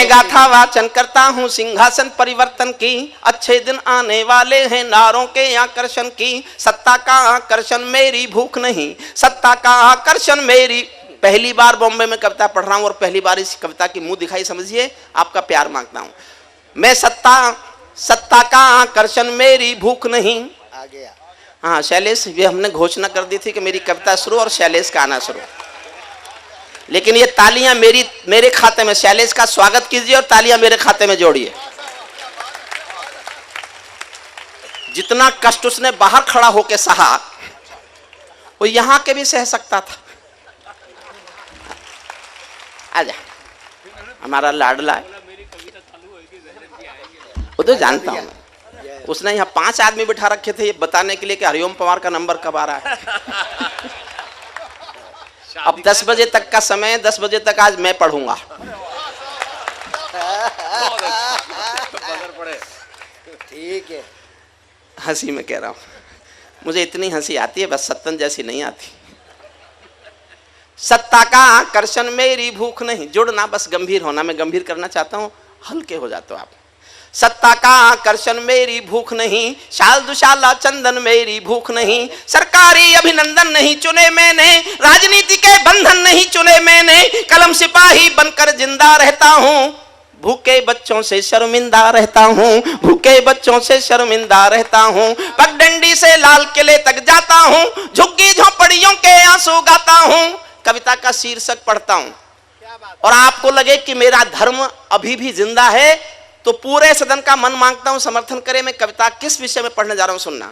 मैं गाथा वाचन करता हूँ सिंहासन परिवर्तन की, अच्छे दिन आने वाले हैं नारों के आकर्षण की। सत्ता का आकर्षण मेरी भूख नहीं, सत्ता का आकर्षण मेरी। पहली बार बॉम्बे में कविता पढ़ रहा हूँ और पहली बार इस कविता की मुंह दिखाई समझिए, आपका प्यार मांगता हूँ। मैं सत्ता का आकर्षण मेरी भूख नहीं। आ गया। हाँ शैलेश, ये हमने घोषणा कर दी थी कि मेरी कविता शुरू और शैलेश का आना शुरू, लेकिन ये तालियां मेरे खाते में, शैलेश का स्वागत कीजिए और तालियां मेरे खाते में जोड़िए। जितना कष्ट उसने बाहर खड़ा होकर सहा वो यहां के भी सह सकता था। आजा, हमारा लाडला है, वो तो जानता हूं। उसने यहाँ 5 आदमी बिठा रखे थे ये बताने के लिए कि हरिओम पवार का नंबर कब आ रहा है। अब 10 बजे तक का समय, 10 बजे तक आज मैं पढ़ूंगा। ठीक है, हंसी में कह रहा हूं, मुझे इतनी हंसी आती है, बस सत्तन जैसी नहीं आती। सत्ता का आकर्षण मेरी भूख नहीं, जुड़ना बस गंभीर होना, मैं गंभीर करना चाहता हूं, हल्के हो जाते हो आप। सत्ता का आकर्षण मेरी भूख नहीं, शाल दुशाला चंदन मेरी भूख नहीं, सरकारी अभिनंदन नहीं चुने मैंने, राजनीति के बंधन नहीं चुने मैंने, कलम सिपाही बनकर जिंदा रहता हूं, भूखे बच्चों से शर्मिंदा रहता हूं, भूखे बच्चों से शर्मिंदा रहता हूं, पगडंडी से लाल किले तक जाता हूं, झुग्गी झोपड़ियों के आंसू गाता हूं। कविता का शीर्षक पढ़ता हूं और आपको लगे कि मेरा धर्म अभी भी जिंदा है तो पूरे सदन का मन मांगता हूं समर्थन करे। मैं कविता किस विषय में पढ़ने जा रहा हूं सुनना।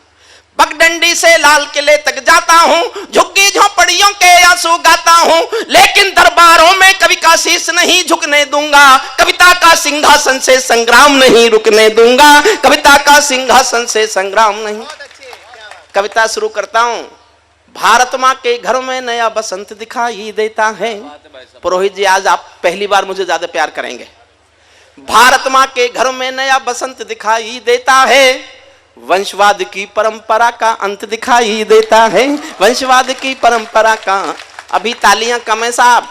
पगडंडी से लाल किले तक जाता हूं, झुग्गी झोपड़ियों के आंसू गाता हूं, लेकिन दरबारों में कवि का शीश नहीं झुकने दूंगा, कविता का सिंहासन से संग्राम नहीं रुकने दूंगा, कविता का सिंहासन से संग्राम नहीं। कविता शुरू करता हूं। भारत माँ के घर में नया बसंत दिखाई देता है। पुरोहित जी आज आप पहली बार मुझे ज्यादा प्यार करेंगे। भारत माँ के घर में नया बसंत दिखाई देता है, वंशवाद की परंपरा का अंत दिखाई देता है, वंशवाद की परंपरा का। अभी तालियां कम है साहब,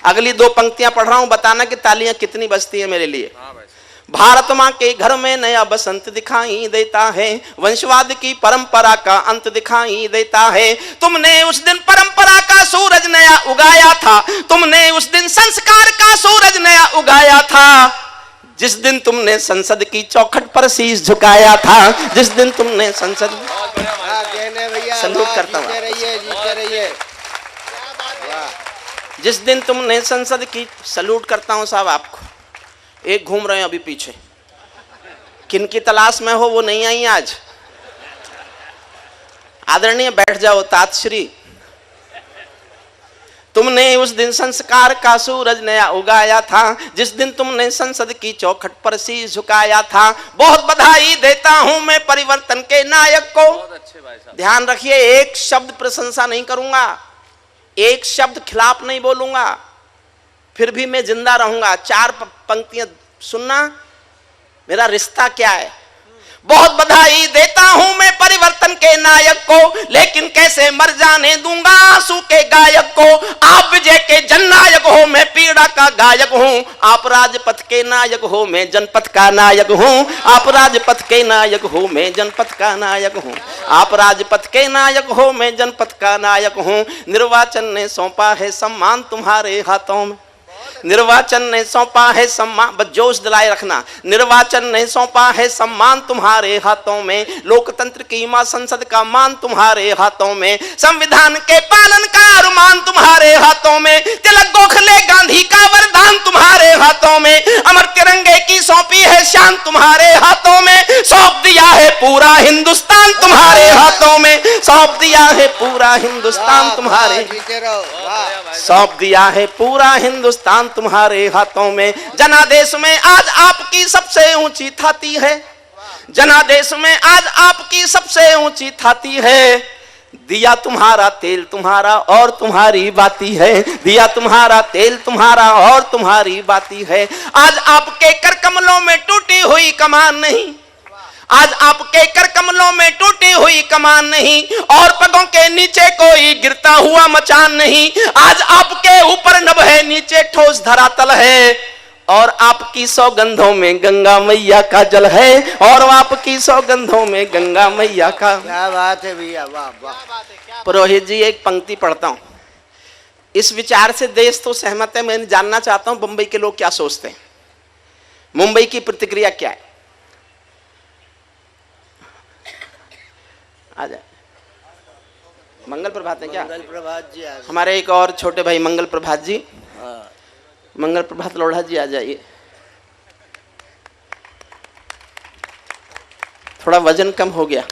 अगली 2 पंक्तियां पढ़ रहा हूं, बताना कि तालियां कितनी बजती है मेरे लिए। भारत माँ के घर में नया बसंत दिखाई देता है, वंशवाद की परंपरा का अंत दिखाई देता है। तुमने उस दिन परंपरा का सूरज नया उगाया था, तुमने उस दिन संस्कार का सूरज नया उगाया था, जिस दिन तुमने संसद की चौखट पर शीश झुकाया था, जिस दिन तुमने संसद। सल्यूट करता हूं, जिस दिन तुमने संसद की। सल्यूट करता हूं साहब आपको। एक घूम रहे हैं अभी पीछे, किन की तलाश में हो वो नहीं आई आज। आदरणीय बैठ जाओ तातश्री। तुमने उस दिन संस्कार का सूरज नया उगाया था, जिस दिन तुमने संसद की चौखट पर शीश झुकाया था। बहुत बधाई देता हूं मैं परिवर्तन के नायक को। ध्यान रखिए, एक शब्द प्रशंसा नहीं करूंगा, एक शब्द खिलाफ नहीं बोलूंगा, फिर भी मैं जिंदा रहूंगा। 4 पंक्तियां सुनना, मेरा रिश्ता क्या है। बहुत बधाई देता हूं मैं परिवर्तन के नायक को, लेकिन कैसे मर जाने दूंगा आंसू के गायक को। आप विजय के जननायक हो, मैं पीड़ा का गायक हूं। आप राजपथ के नायक हो, मैं जनपथ का नायक हूं। आप राजपथ के नायक हो, मैं जनपथ का नायक हूं। आप राजपथ के नायक हो, मैं जनपथ का नायक हूं। निर्वाचन ने सौंपा है सम्मान तुम्हारे हाथों में, निर्वाचन ने सौंपा है सम्मान। बस जोश दिलाए रखना। निर्वाचन ने सौंपा है सम्मान तुम्हारे हाथों में, लोकतंत्र की मां संसद का मान तुम्हारे हाथों में, संविधान के पालन का अरमान तुम्हारे हाथों में, तिलक गोखले गांधी का वरदान तुम्हारे हाथों में, अमर तिरंगे की सौंपी है शान तुम्हारे हाथों में, सौंप दिया है पूरा हिंदुस्तान तुम्हारे हाथों में, सौंप दिया है पूरा हिंदुस्तान तुम्हारे, सौंप दिया है पूरा हिंदुस्तान तुम्हारे हाथों में। जनादेश में आज आपकी सबसे ऊंची थाती है, जनादेश में आज आपकी सबसे ऊंची थाती है। दिया तुम्हारा तेल तुम्हारा और तुम्हारी बाती है, दिया तुम्हारा तेल तुम्हारा और तुम्हारी बाती है। आज आपके कर कमलों में टूटी हुई कमान नहीं, आज आपके कर कमलों में टूटी हुई कमान नहीं, और पगों के नीचे कोई गिरता हुआ मचान नहीं। आज आपके ऊपर नभ है, नीचे ठोस धरातल है, और आपकी सौगंधों में गंगा मैया का जल है, और आपकी सौगंधों में गंगा मैया का। क्या बात है भैया, वाह वाह। पुरोहित जी एक पंक्ति पढ़ता हूं। इस विचार से देश तो सहमत है, मैं जानना चाहता हूं बंबई के लोग क्या सोचते हैं, मुंबई की प्रतिक्रिया क्या है। आ जाए। मंगल प्रभात है क्या? मंगल प्रभात जी आ गए। हमारे एक और छोटे भाई मंगल प्रभात जी, हाँ। मंगल प्रभात लोढ़ा जी आ जाइए। थोड़ा वजन कम हो गया।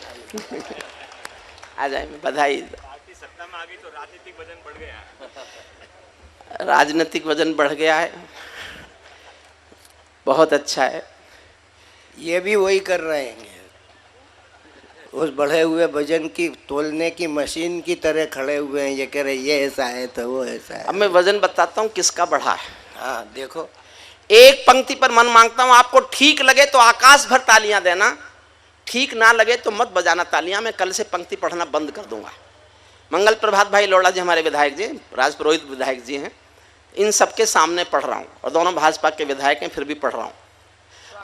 आ जाए, बधाई। सत्ता में आ गई तो राजनीतिक वजन बढ़ गया। राजनीतिक वजन बढ़ गया है, बहुत अच्छा है। ये भी वही कर रहे हैं, उस बढ़े हुए वजन की तोलने की मशीन की तरह खड़े हुए हैं। ये कह रहे ये ऐसा है तो वो ऐसा है। अब मैं वजन बताता हूँ किसका बढ़ा है। हाँ देखो, एक पंक्ति पर मन मांगता हूँ, आपको ठीक लगे तो आकाश भर तालियां देना, ठीक ना लगे तो मत बजाना तालियां। मैं कल से पंक्ति पढ़ना बंद कर दूंगा। मंगल प्रभात भाई लोढ़ा जी हमारे विधायक जी, राजपुरोहित विधायक जी हैं, इन सबके सामने पढ़ रहा हूँ, और दोनों भाजपा के विधायक हैं, फिर भी पढ़ रहा हूँ।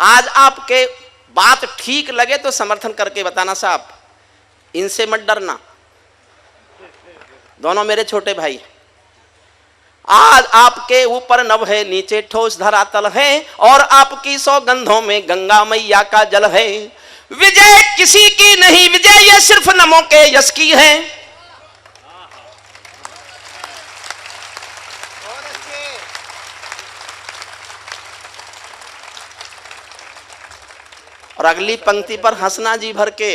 आज आपके बात ठीक लगे तो समर्थन करके बताना साहब, इनसे मत डरना, दोनों मेरे छोटे भाई। आज आपके ऊपर नभ है, नीचे ठोस धरातल है, और आपकी सौगंधों में गंगा मैया का जल है। विजय किसी की नहीं, विजय ये सिर्फ नमों के यश की है। और अगली पंक्ति पर हंसना जी भर के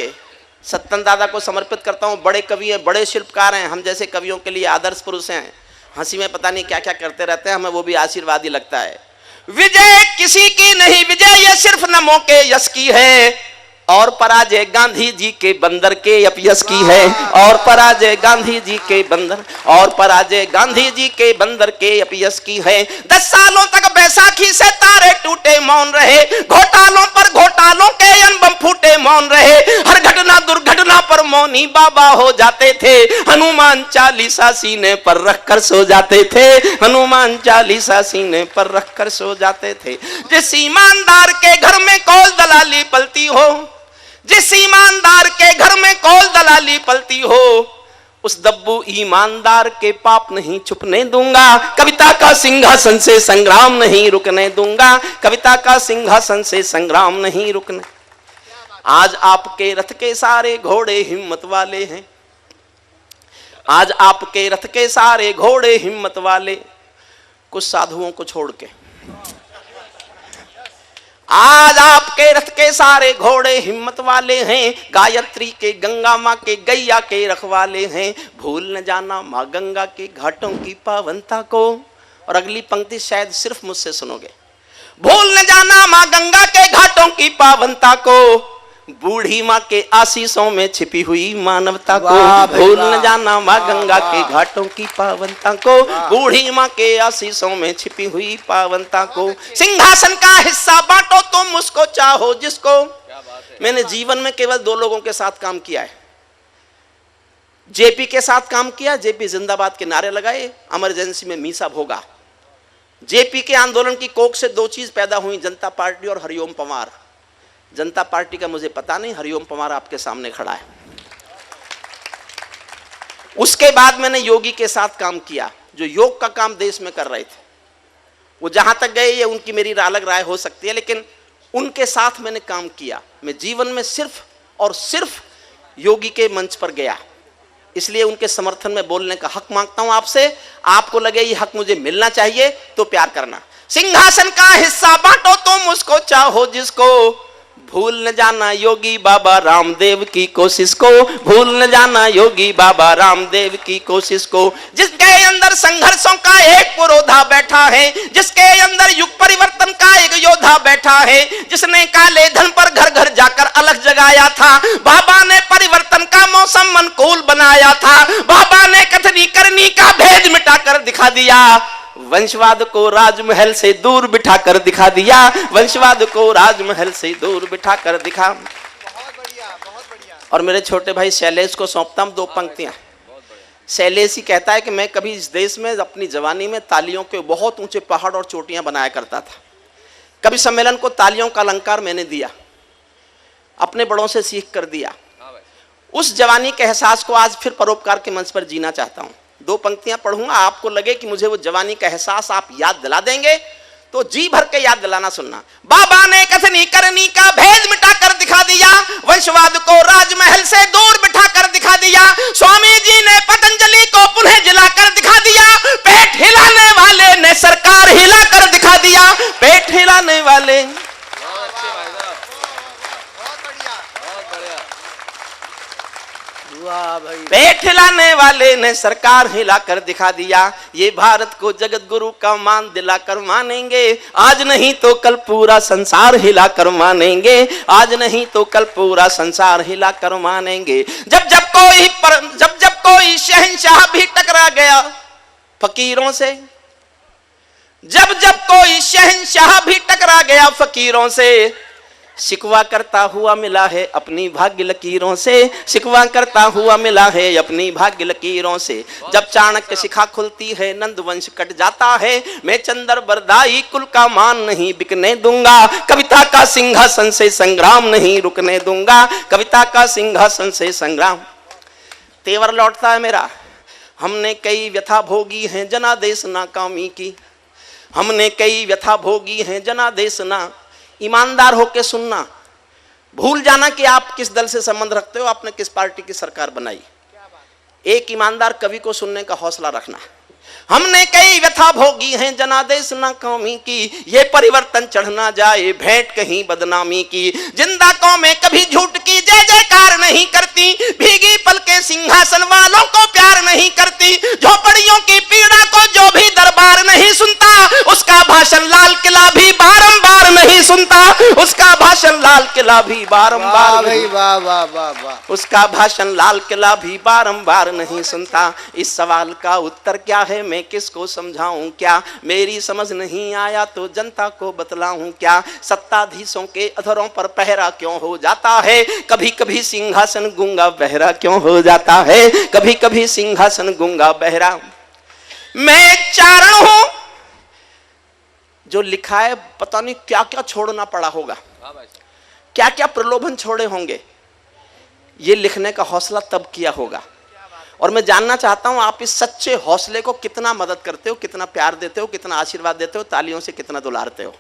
सत्तन दादा को समर्पित करता हूँ। बड़े कवि हैं, बड़े शिल्पकार हैं, हम जैसे कवियों के लिए आदर्श पुरुष हैं। हंसी में पता नहीं क्या क्या करते रहते हैं, हमें वो भी आशीर्वाद ही लगता है। विजय किसी की नहीं, विजय ये सिर्फ नमों के यश की है, और पराजय गांधी जी के बंदर के अपयश की है। और पराजय गांधी जी के बंदर, और पराजय गांधी जी के बंदर के अपयश की है। 10 सालों तक बैसाखी से तारे टूटे मौन रहे, घोटालों पर घोटालों के अनबम फूटे मौन रहे। हर घटना दुर्घटना पर मौनी बाबा हो जाते थे, हनुमान चालीसा सीने पर रखकर सो जाते थे, हनुमान चालीसा सीने पर रखकर सो जाते थे। जिस ईमानदार के घर में कौल दलाली पलती हो, जिस ईमानदार के घर में कौल दलाली पलती हो, उस दब्बू ईमानदार के पाप नहीं छुपने दूंगा। कविता का सिंहासन से संग्राम नहीं रुकने दूंगा, कविता का सिंहासन से संग्राम नहीं रुकने। आज आपके रथ के सारे घोड़े हिम्मत वाले हैं, आज आपके रथ के सारे घोड़े हिम्मत वाले, कुछ साधुओं को छोड़ के। आज आपके रथ के सारे घोड़े हिम्मत वाले हैं, गायत्री के, गंगा माँ के, गैया के रखवाले हैं। भूल न जाना माँ गंगा के घाटों की पावनता को। और अगली पंक्ति शायद सिर्फ मुझसे सुनोगे। भूल न जाना माँ गंगा के घाटों की पावनता को, बूढ़ी माँ के आशीषों में छिपी हुई मानवता को। भूल न जाना माँ गंगा के घाटों की पावनता को, बूढ़ी माँ के आशीषों में छिपी हुई पावनता को। सिंहासन का हिस्सा बांटो तुम उसको चाहो जिसको। मैंने जीवन में केवल 2 लोगों के साथ काम किया है। जेपी के साथ काम किया, जेपी जिंदाबाद के नारे लगाए, इमरजेंसी में मीसा भोगा। जेपी के आंदोलन की कोख से 2 चीज पैदा हुई, जनता पार्टी और हरिओम पंवार। जनता पार्टी का मुझे पता नहीं, हरिओम पंवार आपके सामने खड़ा है। उसके बाद मैंने योगी के साथ काम किया, जो योग का काम देश में कर रहे थे। वो जहां तक गए ये उनकी मेरी अलग राय हो सकती है, लेकिन उनके साथ मैंने काम किया। मैं जीवन में सिर्फ और सिर्फ योगी के मंच पर गया, इसलिए उनके समर्थन में बोलने का हक मांगता हूं आपसे। आपको लगे ये हक मुझे मिलना चाहिए तो प्यार करना। सिंहासन का हिस्सा बांटो तुम उसको चाहो जिसको। भूल न जाना योगी बाबा रामदेव की कोशिश को, भूल न जाना योगी बाबा रामदेव की कोशिश को। जिसके अंदर संघर्षों का एक पुरोधा बैठा है, जिसके अंदर युग परिवर्तन का एक योद्धा बैठा है, जिसने काले धन पर घर घर जाकर अलग जगाया था। बाबा ने परिवर्तन का मौसम अनुकूल बनाया था, बाबा ने कथनी करनी का भेद मिटाकर दिखा दिया। वंशवाद को राजमहल से दूर बिठाकर दिखा दिया, वंशवाद को राजमहल से दूर बिठाकर दिखा। बहुत बढ़िया। और मेरे छोटे भाई शैलेश को सौंपता हूं 2 पंक्तियां। शैलेश ही कहता है कि मैं कभी इस देश में अपनी जवानी में तालियों के बहुत ऊंचे पहाड़ और चोटियां बनाया करता था, कवि सम्मेलन को तालियों का अलंकार मैंने दिया, अपने बड़ों से सीख कर दिया। उस जवानी के एहसास को आज फिर परोपकार के मंच पर जीना चाहता हूं। 2 पंक्तियां पढ़ूंगा, आपको लगे कि मुझे वो जवानी का एहसास आप याद दिला देंगे तो जी भर के याद दिलाना सुनना। बाबा ने कथनी करनी का भेद मिटा कर दिखा दिया, वंशवाद को राजमहल से दूर बिठा कर दिखा दिया, स्वामी जी ने पतंजलि को पुनः जिला कर दिखा दिया, पेट हिलाने वाले ने सरकार हिला कर दिखा दिया, पेट हिलाने वाले। पेट हिलाने वाले ने सरकार हिला कर दिखा दिया, ये भारत को जगत गुरु का मान दिलाकर मानेंगे, आज नहीं तो कल पूरा संसार हिला कर मानेंगे, आज नहीं तो कल पूरा संसार हिला कर मानेंगे। जब जब कोई शहंशाह भी टकरा गया फकीरों से, जब कोई शहंशाह भी टकरा गया फकीरों से, शिकवा करता हुआ मिला है अपनी भाग्य लकीरों से, शिकवा करता हुआ मिला है अपनी भाग्य लकीरों से। जब चाणक्य शिखा खुलती है नंद वंश कट जाता है, मैं चंद्र बरदाई कुल का मान नहीं बिकने दूंगा, कविता का सिंहासन से संग्राम नहीं रुकने दूंगा, कविता का सिंहासन से संग्राम। तेवर लौटता है मेरा, हमने कई व्यथा भोगी हैं जनादेश नाकामी की, हमने कई व्यथा भोगी हैं जनादेश ना। ईमानदार होकर सुनना, भूल जाना कि आप किस दल से संबंध रखते हो, आपने किस पार्टी की सरकार बनाई। एक ईमानदार कवि को सुनने का हौसला रखना। हमने कई व्यथा भोगी हैं जनादेश नाकामी की, ये परिवर्तन चढ़ ना जाए भेंट कहीं बदनामी की, जिंदा कौमें कभी झूठ की जय जयकार नहीं करती, भीगी पल के सिंहासन वालों को प्यार नहीं करती, झोपड़ियों की पीड़ा को जो भी दरबार नहीं सुनता, उसका भाषण लाल किला भी बारंबार नहीं सुनता, उसका भाषण लाल किला भी बारंबार, उसका भाषण लाल किला भी बारंबार नहीं सुनता। इस सवाल का उत्तर क्या है मैं किसको समझाऊं क्या, मेरी समझ नहीं आया तो जनता को बतलाऊं क्या, सत्ताधीशों के अधरों पर पहरा क्यों हो जाता है, कभी कभी सिंहासन गूंगा बहरा क्यों हो जाता है, कभी कभी सिंहासन गूंगा बहरा। मैं चारण हूं, जो लिखा है पता नहीं क्या क्या छोड़ना पड़ा होगा, क्या क्या प्रलोभन छोड़े होंगे, ये लिखने का हौसला तब किया होगा। और मैं जानना चाहता हूं आप इस सच्चे हौसले को कितना मदद करते हो, कितना प्यार देते हो, कितना आशीर्वाद देते हो, तालियों से कितना दुलारते हो।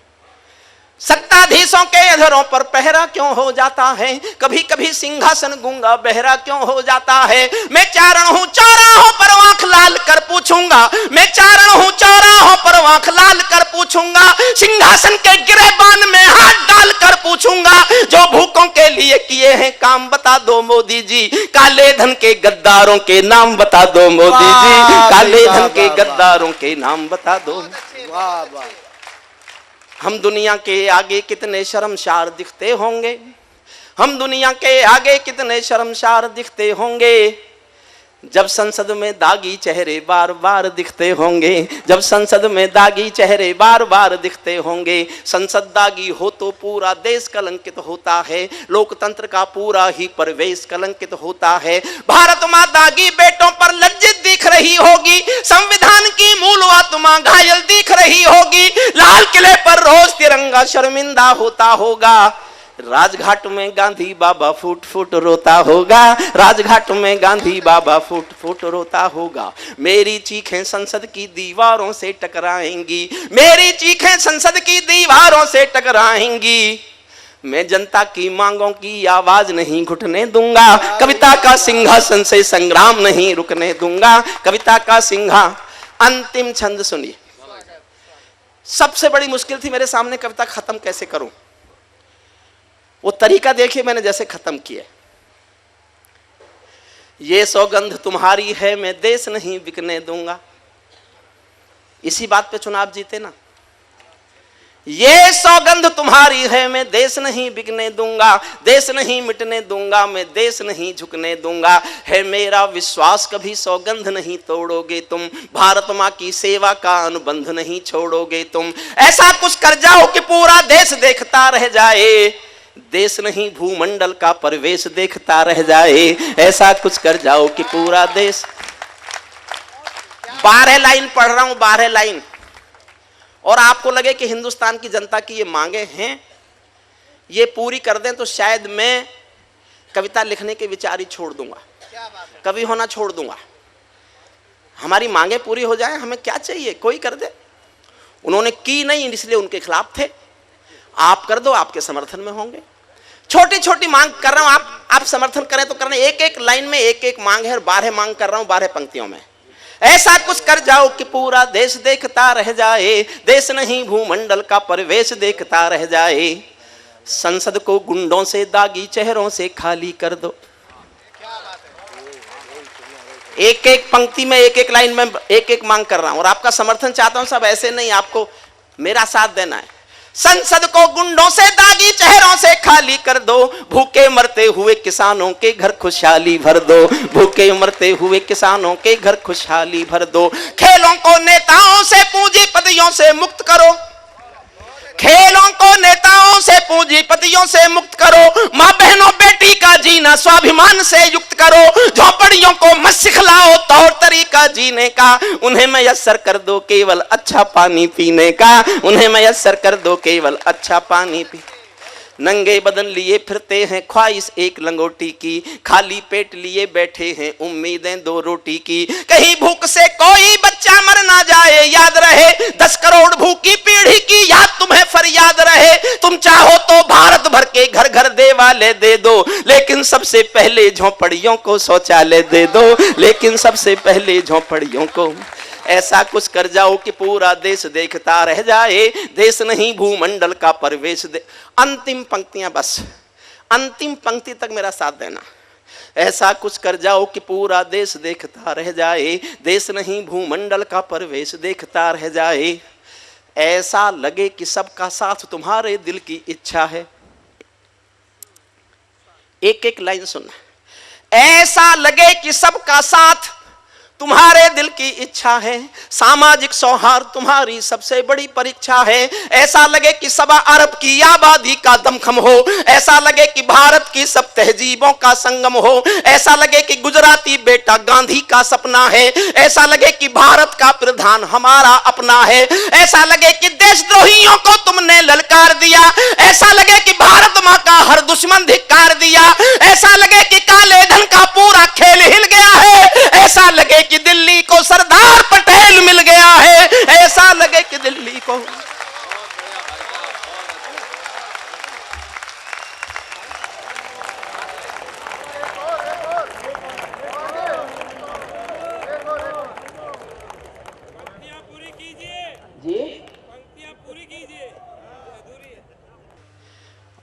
सत्ताधीशों के अधरों पर पहरा क्यों हो जाता है, कभी कभी सिंहासन गूंगा बहरा क्यों हो जाता है। मैं चारण हूं चौराहों पर आंख लाल कर पूछूंगा, मैं चारण हूं चौराहों पर आंख लाल कर पूछूंगा, सिंहासन के गिरेबान में हाथ डाल कर पूछूंगा, जो भूखों के लिए किए हैं काम बता दो मोदी जी, काले धन के गद्दारों के नाम बता दो मोदी जी, काले धन के गद्दारों के नाम बता दो। हम दुनिया के आगे कितने शर्मसार दिखते होंगे, हम दुनिया के आगे कितने शर्मसार दिखते होंगे, जब संसद में दागी चेहरे बार बार दिखते होंगे, जब संसद में दागी चेहरे बार बार दिखते होंगे। संसद दागी हो तो पूरा देश कलंकित होता है, लोकतंत्र का पूरा ही परिवेश कलंकित होता है। भारत माँ दागी बेटों पर लज्जित दिख रही होगी, संविधान की मूल आत्मा घायल दिख रही होगी, लाल किले पर रोज तिरंगा शर्मिंदा होता होगा, राजघाट में गांधी बाबा फुट फुट रोता होगा, राजघाट में गांधी बाबा फुट फुट रोता होगा। मेरी चीखें संसद की दीवारों से टकराएंगी, मेरी चीखें संसद की दीवारों से टकराएंगी, मैं जनता की मांगों की आवाज नहीं घुटने दूंगा, कविता का सिंहासन से संग्राम नहीं रुकने दूंगा, कविता का सिंहा। अंतिम छंद सुनिए, सबसे बड़ी मुश्किल थी मेरे सामने कविता खत्म कैसे करूं, वो तरीका देखिए मैंने जैसे खत्म किया। ये सौगंध तुम्हारी है मैं देश नहीं बिकने दूंगा, इसी बात पे चुनाव जीते ना। ये सौगंध तुम्हारी है मैं देश नहीं बिकने दूंगा, देश नहीं मिटने दूंगा, मैं देश नहीं झुकने दूंगा, है मेरा विश्वास कभी सौगंध नहीं तोड़ोगे तुम, भारत माँ की सेवा का अनुबंध नहीं छोड़ोगे तुम। ऐसा कुछ कर जाओ कि पूरा देश देखता रह जाए, देश नहीं भूमंडल का परिवेश देखता रह जाए, ऐसा कुछ कर जाओ कि पूरा देश। 12 लाइन पढ़ रहा हूं, 12 लाइन। और आपको लगे कि हिंदुस्तान की जनता की ये मांगे हैं, ये पूरी कर दें तो शायद मैं कविता लिखने के विचार ही छोड़ दूंगा, कवि होना छोड़ दूंगा। हमारी मांगे पूरी हो जाए, हमें क्या चाहिए, कोई कर दे। उन्होंने की नहीं इसलिए उनके खिलाफ थे, आप कर दो, आपके समर्थन में होंगे। छोटी छोटी मांग कर रहा हूं, आप समर्थन करें तो करना। एक एक लाइन में एक एक मांग है और 12 मांग कर रहा हूं 12 पंक्तियों में। ऐसा कुछ कर जाओ कि पूरा देश देखता रह जाए, देश नहीं भूमंडल का परिवेश देखता रह जाए। संसद को गुंडों से, दागी चेहरों से खाली कर दो। एक एक पंक्ति में एक एक लाइन में एक एक मांग कर रहा हूं और आपका समर्थन चाहता हूं। सब ऐसे नहीं, आपको मेरा साथ देना है। संसद को गुंडों से, दागी चेहरों से खाली कर दो। भूखे मरते हुए किसानों के घर खुशहाली भर दो। भूखे मरते हुए किसानों के घर खुशहाली भर दो। खेलों को नेताओं से, पूंजीपतियों से मुक्त करो। खेलों को नेताओं से, पूंजीपतियों से मुक्त करो। मां बहनों बेटी का जीना स्वाभिमान से युक्त करो। झोपड़ियों को मत सिखलाओ तौर तरीका जीने का। उन्हें मयस्सर कर दो केवल अच्छा पानी पीने का। उन्हें मयस्सर कर दो केवल अच्छा पानी पी। नंगे बदन लिए फिरते हैं ख्वाहिश एक लंगोटी की। खाली पेट लिए बैठे हैं उम्मीदें 2 रोटी की। कहीं भूख से कोई बच्चा मर ना जाए, याद रहे 10 करोड़ भूखी पीढ़ी की याद तुम्हें फरियाद रहे। तुम चाहो तो भारत भर के घर घर देवालय दे दो, लेकिन सबसे पहले झोपड़ियों को शौचालय दे दो। लेकिन सबसे पहले झोपड़ियों को। ऐसा कुछ कर जाओ कि पूरा देश देखता रह जाए, देश नहीं भूमंडल का परिवेश दे। अंतिम पंक्तियां बस, अंतिम पंक्ति तक मेरा साथ देना। ऐसा कुछ कर जाओ कि पूरा देश देखता रह जाए, देश नहीं भूमंडल का परिवेश देखता रह जाए। ऐसा लगे कि सबका साथ तुम्हारे दिल की इच्छा है। एक एक लाइन सुनना। ऐसा लगे कि सबका साथ तुम्हारे दिल की इच्छा है। सामाजिक सौहार्द तुम्हारी सबसे बड़ी परीक्षा है। ऐसा लगे कि 1.25 अरब की आबादी का दमखम हो। ऐसा लगे कि भारत की सब तहजीबों का संगम हो। ऐसा लगे कि गुजराती बेटा गांधी का सपना है। ऐसा लगे कि भारत का प्रधान हमारा अपना है। ऐसा लगे कि देशद्रोहियों को तुमने ललकार दिया। ऐसा लगे कि भारत मां का हर दुश्मन धिक्कार दिया। ऐसा लगे कि काले धन का पूरा खेल हिल गया है। ऐसा लगे कि दिल्ली को सरदार पटेल मिल गया है। ऐसा लगे कि दिल्ली को। पूरी कीजिए जी, पंक्तियां पूरी कीजिए, अधूरी है।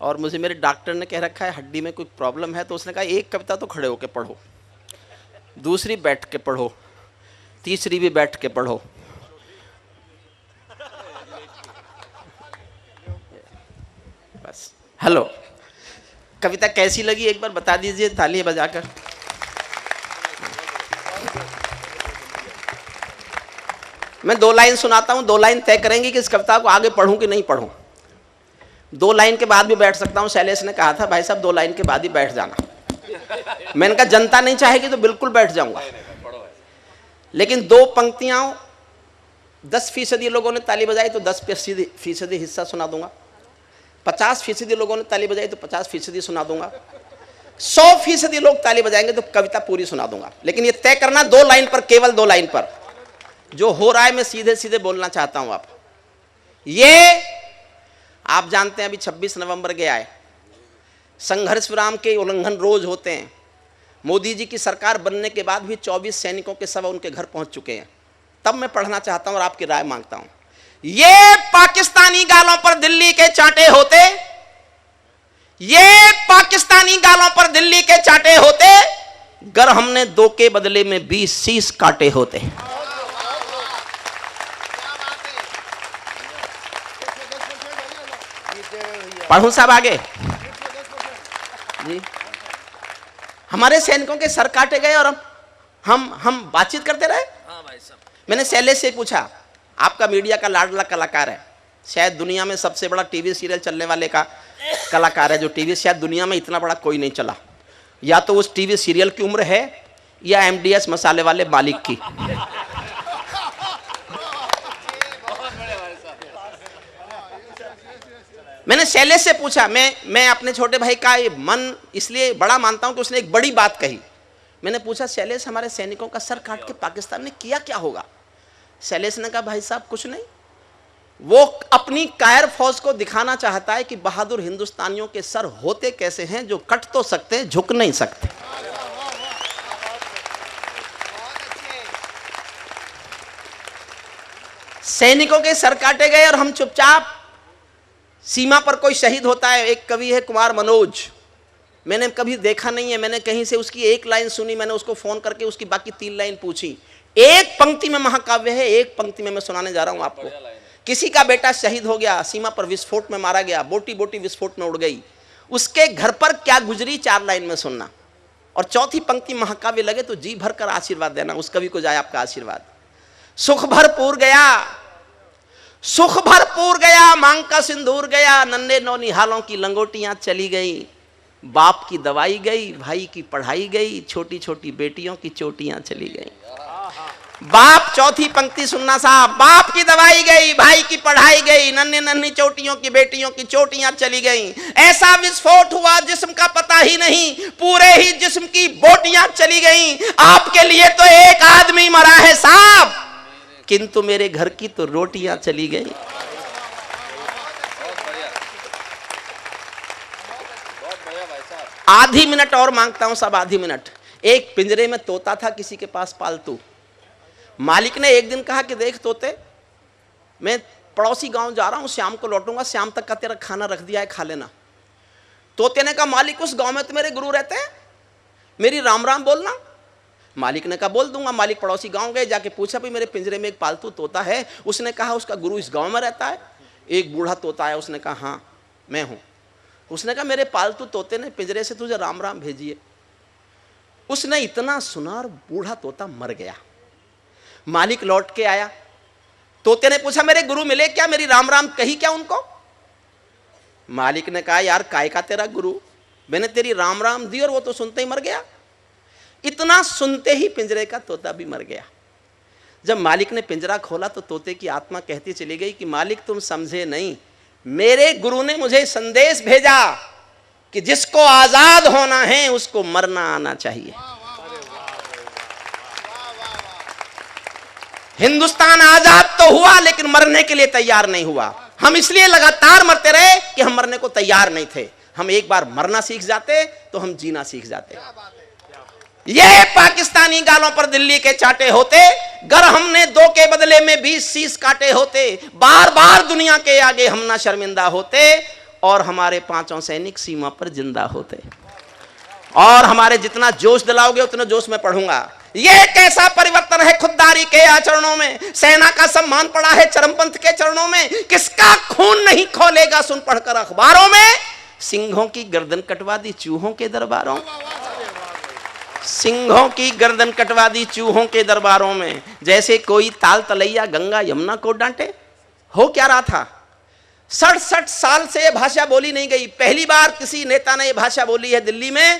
और मुझे मेरे डॉक्टर ने कह रखा है हड्डी में कोई प्रॉब्लम है, तो उसने कहा एक कविता तो खड़े होकर पढ़ो, दूसरी बैठ के पढ़ो, तीसरी भी बैठ के पढ़ो। बस। हेलो, कविता कैसी लगी एक बार बता दीजिए तालियां बजाकर। मैं 2 लाइन सुनाता हूं, 2 लाइन तय करेंगे कि इस कविता को आगे पढ़ूं कि नहीं पढ़ूं। 2 लाइन के बाद भी बैठ सकता हूं। शैलेश ने कहा था भाई साहब 2 लाइन के बाद ही बैठ जाना। मैंने कहा जनता नहीं चाहेगी तो बिल्कुल बैठ जाऊंगा, लेकिन 2 पंक्तियां 10% लोगों ने ताली बजाई तो 10% हिस्सा सुना दूंगा। 50% लोगों ने ताली बजाई तो 50% सुना दूंगा। 100% लोग ताली बजाएंगे तो कविता पूरी सुना दूंगा। लेकिन ये तय करना 2 लाइन पर, केवल 2 लाइन पर। जो हो रहा है मैं सीधे सीधे बोलना चाहता हूं। ये आप जानते हैं अभी 26 नवंबर गया है। संघर्ष विराम के उल्लंघन रोज होते हैं। मोदी जी की सरकार बनने के बाद भी 24 सैनिकों के शव उनके घर पहुंच चुके हैं। तब मैं पढ़ना चाहता हूं और आपकी राय मांगता हूं। ये पाकिस्तानी गालों पर दिल्ली के चांटे होते, ये पाकिस्तानी गालों पर दिल्ली के चांटे होते, गर हमने 2 के बदले में 20 शीश काटे होते। पढ़ूं साहब आगे जी। हमारे सैनिकों के सर काटे गए और हम बातचीत करते रहे। हाँ भाई साहब, मैंने शैलेश से पूछा, आपका मीडिया का लाडला कलाकार है, शायद दुनिया में सबसे बड़ा टीवी सीरियल चलने वाले का कलाकार है, जो टीवी शायद दुनिया में इतना बड़ा कोई नहीं चला। या तो उस टीवी सीरियल की उम्र है या MDS मसाले वाले मालिक की। मैंने शैलेश से पूछा, मैं अपने छोटे भाई का ये मन इसलिए बड़ा मानता हूं कि उसने एक बड़ी बात कही। मैंने पूछा, शैलेश हमारे सैनिकों का सर काट के पाकिस्तान ने किया क्या होगा? शैलेश ने कहा, भाई साहब कुछ नहीं, वो अपनी कायर फौज को दिखाना चाहता है कि बहादुर हिंदुस्तानियों के सर होते कैसे हैं, जो कट तो सकते हैं, झुक नहीं सकते। सैनिकों के सर काटे गए और हम चुपचाप, सीमा पर कोई शहीद होता है, एक कवि है कुमार मनोज, मैंने कभी देखा नहीं है, मैंने कहीं से उसकी एक लाइन सुनी, मैंने उसको फोन करके उसकी बाकी 3 लाइन पूछी। एक पंक्ति में महाकाव्य है, एक पंक्ति में मैं सुनाने जा रहा हूं आपको। किसी का बेटा शहीद हो गया, सीमा पर विस्फोट में मारा गया, बोटी बोटी विस्फोट में उड़ गई, उसके घर पर क्या गुजरी 4 लाइन में सुनना, और चौथी पंक्ति महाकाव्य लगे तो जी भर कर आशीर्वाद देना, उस कवि को जाए आपका आशीर्वाद। सुख भरपूर गया, सुख भरपूर गया, मांग का सिंदूर गया, नन्हे नौनिहालों की लंगोटियां चली गई, बाप की दवाई गई, भाई की पढ़ाई गई, छोटी छोटी बेटियों की चोटियां चली गई। बाप, चौथी पंक्ति सुनना साहब, बाप की दवाई गई, भाई की पढ़ाई गई, नन्ही नन्ही चोटियों की बेटियों की चोटियां चली गई। ऐसा विस्फोट हुआ जिस्म का पता ही नहीं, पूरे ही जिस्म की बोटियां चली गई। आपके लिए तो एक आदमी मरा है साहब, किंतु मेरे घर की तो रोटियां चली गई। आधी मिनट और मांगता हूं साहब, आधी मिनट। एक पिंजरे में तोता था किसी के पास पालतू। मालिक ने एक दिन कहा कि देख तोते, मैं पड़ोसी गांव जा रहा हूं, शाम को लौटूंगा, शाम तक का तेरा खाना रख दिया है, खा लेना। तोते ने कहा, मालिक उस गांव में तो मेरे गुरु रहते हैं, मेरी राम राम बोलना। मालिक ने कहा, बोल दूंगा। मालिक पड़ोसी गांव गए, जाके पूछा, भाई मेरे पिंजरे में एक पालतू तोता है। उसने कहा, उसका गुरु इस गांव में रहता है? एक बूढ़ा तोता है, उसने कहा, हाँ मैं हूं। उसने कहा, मेरे पालतू तोते ने पिंजरे से तुझे राम राम भेजी है। उसने इतना सुना और बूढ़ा तोता मर गया। मालिक लौट के आया, तोते ने पूछा, मेरे गुरु मिले क्या, मेरी राम राम कही क्या उनको? मालिक ने कहा, यार काय का तेरा गुरु, मैंने तेरी राम राम दी और वो तो सुनते ही मर गया। इतना सुनते ही पिंजरे का तोता भी मर गया। जब मालिक ने पिंजरा खोला तो तोते की आत्मा कहती चली गई कि मालिक तुम समझे नहीं, मेरे गुरु ने मुझे संदेश भेजा कि जिसको आजाद होना है उसको मरना आना चाहिए। हिंदुस्तान आजाद तो हुआ लेकिन मरने के लिए तैयार नहीं हुआ। हम इसलिए लगातार मरते रहे कि हम मरने को तैयार नहीं थे। हम एक बार मरना सीख जाते तो हम जीना सीख जाते। ये पाकिस्तानी गालों पर दिल्ली के चाटे होते, गर हमने 2 के बदले में 20 शीश काटे होते, बार बार दुनिया के आगे हम ना शर्मिंदा होते और हमारे 5 सैनिक सीमा पर जिंदा होते। और हमारे जितना जोश दिलाओगे उतना जोश में पढ़ूंगा। यह कैसा परिवर्तन है खुददारी के आचरणों में, सेना का सम्मान पड़ा है चरमपंथ के चरणों में, किसका खून नहीं खोलेगा सुन पढ़कर अखबारों में, सिंहों की गर्दन कटवा दी चूहों के दरबारों, सिंहों की गर्दन कटवा दी चूहों के दरबारों में। जैसे कोई ताल तलैया गंगा यमुना को डांटे। हो क्या रहा था, 67 साल से यह भाषा बोली नहीं गई। पहली बार किसी नेता ने यह भाषा बोली है दिल्ली में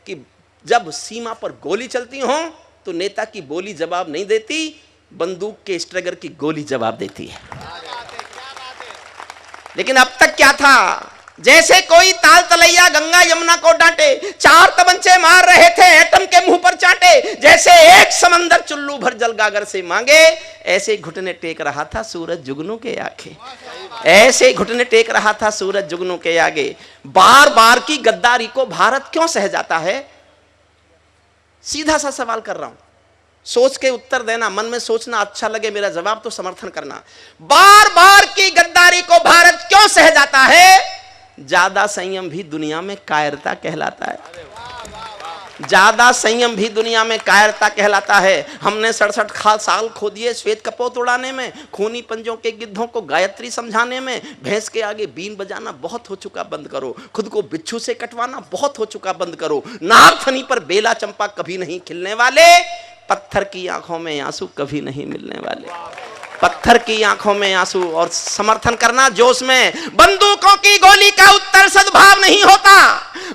कि जब सीमा पर गोली चलती हो तो नेता की बोली जवाब नहीं देती, बंदूक के स्ट्रगर की गोली जवाब देती है। लेकिन अब तक क्या था, जैसे कोई ताल तलैया गंगा यमुना को डांटे, 4 तमंचे मार रहे थे एटम के मुंह पर चाटे, जैसे एक समंदर चुल्लू भर जल गागर से मांगे, ऐसे घुटने टेक रहा था सूरज जुगनू के आगे, ऐसे घुटने टेक रहा था सूरज जुगनू के आगे। बार बार की गद्दारी को भारत क्यों सह जाता है? सीधा सा सवाल कर रहा हूं, सोच के उत्तर देना, मन में सोचना, अच्छा लगे मेरा जवाब तो समर्थन करना। बार बार की गद्दारी को भारत क्यों सह जाता है? ज्यादा संयम भी दुनिया में कायरता कहलाता है, ज्यादा संयम भी दुनिया में कायरता कहलाता है। हमने 67 साल खो दिए श्वेत कपोत उड़ाने में, खूनी पंजों के गिद्धों को गायत्री समझाने में, भैंस के आगे बीन बजाना बहुत हो चुका बंद करो, खुद को बिच्छू से कटवाना बहुत हो चुका बंद करो, नागफनी पर बेला चंपा कभी नहीं खिलने वाले, पत्थर की आंखों में आंसू कभी नहीं मिलने वाले, पत्थर की आंखों में आंसू। और समर्थन करना जोश में, बंदूकों की गोली का उत्तर सद्भाव नहीं होता,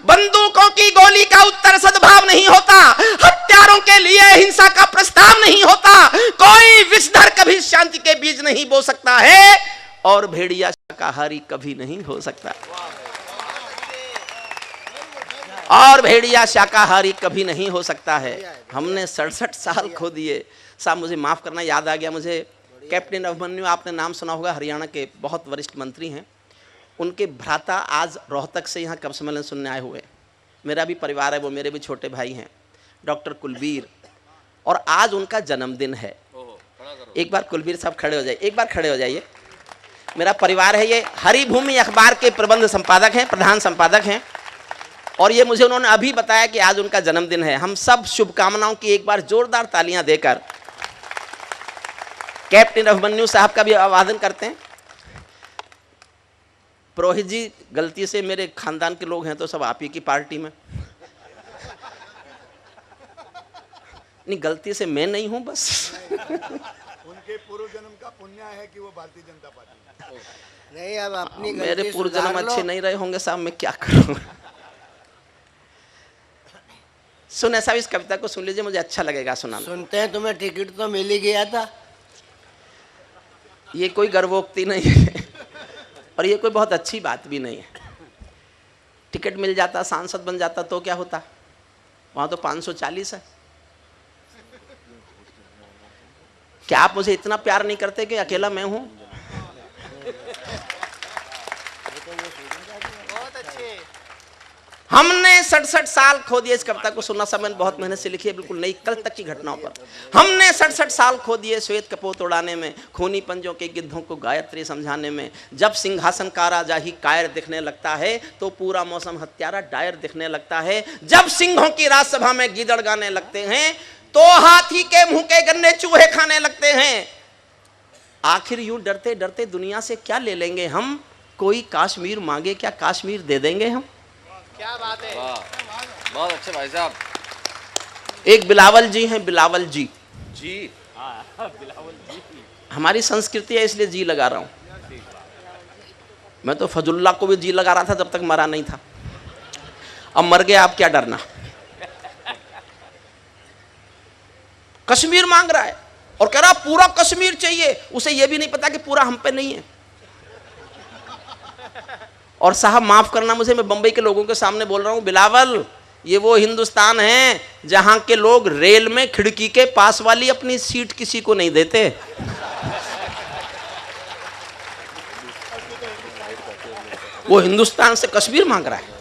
बंदूकों की गोली का उत्तर सद्भाव नहीं होता, हत्यारों के लिए हिंसा का प्रस्ताव नहीं होता, कोई विषधर कभी शांति के बीज नहीं बो सकता है। और भेड़िया शाकाहारी कभी नहीं हो सकता, और भेड़िया शाकाहारी कभी नहीं हो सकता है। हमने 67 साल खो दिए। साहब मुझे माफ़ करना, याद आ गया मुझे, कैप्टन अभिमन्यु, आपने नाम सुना होगा, हरियाणा के बहुत वरिष्ठ मंत्री हैं। उनके भ्राता आज रोहतक से यहाँ कवि सम्मेलन सुनने आए हुए हैं। मेरा भी परिवार है, वो मेरे भी छोटे भाई हैं, डॉक्टर कुलबीर, और आज उनका जन्मदिन है। एक बार कुलबीर साहब खड़े हो जाइए, एक बार खड़े हो जाइए। मेरा परिवार है, ये हरिभूमि अखबार के प्रबंध संपादक हैं, प्रधान संपादक हैं, और ये मुझे उन्होंने अभी बताया कि आज उनका जन्मदिन है। हम सब शुभकामनाओं की एक बार जोरदार तालियां देकर कैप्टन अभिमन्यु साहब का भी अभिवादन करते हैं। पुरोहित जी, गलती से मेरे खानदान के लोग हैं तो सब आप ही की पार्टी में, नहीं गलती से मैं नहीं हूं, बस उनके पूर्व जन्म का पुण्य है कि वो भारतीय जनता पार्टी नहीं, अब अपनी मेरे गलती पूर्व जन्म सुधार लो। अच्छे नहीं रहे होंगे साहब, मैं क्या करूं। सुन ऐसा, इस कविता को सुन लीजिए, मुझे अच्छा लगेगा सुनाना। सुनते हैं, तुम्हें टिकट तो मिल ही गया था। ये कोई गर्वोक्ति नहीं है और ये कोई बहुत अच्छी बात भी नहीं है। टिकट मिल जाता, सांसद बन जाता तो क्या होता, वहां तो 540 है। क्या आप मुझे इतना प्यार नहीं करते कि अकेला मैं हूं? हमने 67 साल खो दिए। इस कविता को सुनना सब मैंने बहुत मेहनत से लिखी है, बिल्कुल नई कल तक की घटनाओं पर। हमने 67 साल खो दिए श्वेत कपोत उड़ाने में, खूनी पंजों के गिद्धों को गायत्री समझाने में। जब सिंहासन का राजा ही कायर दिखने लगता है तो पूरा मौसम हत्यारा डायर दिखने लगता है। जब सिंहों की राजसभा में गीदड़ गाने लगते हैं तो हाथी के मुंह के गन्ने चूहे खाने लगते हैं। आखिर यूं डरते डरते दुनिया से क्या ले लेंगे हम? कोई काश्मीर मांगे क्या कश्मीर दे देंगे हम? क्या बात है, बहुत अच्छे भाई साहब। एक बिलावल जी हैं, बिलावल जी, जी हमारी संस्कृति है इसलिए जी लगा रहा हूं। मैं तो फजुल्ला को भी जी लगा रहा था जब तक मरा नहीं था, अब मर गया, आप क्या डरना। कश्मीर मांग रहा है और कह रहा पूरा कश्मीर चाहिए। उसे यह भी नहीं पता कि पूरा हम पे नहीं है। और साहब माफ करना मुझे, मैं बंबई के लोगों के सामने बोल रहा हूं, बिलावल ये वो हिंदुस्तान है जहां के लोग रेल में खिड़की के पास वाली अपनी सीट किसी को नहीं देते। वो हिंदुस्तान से कश्मीर मांग रहा है।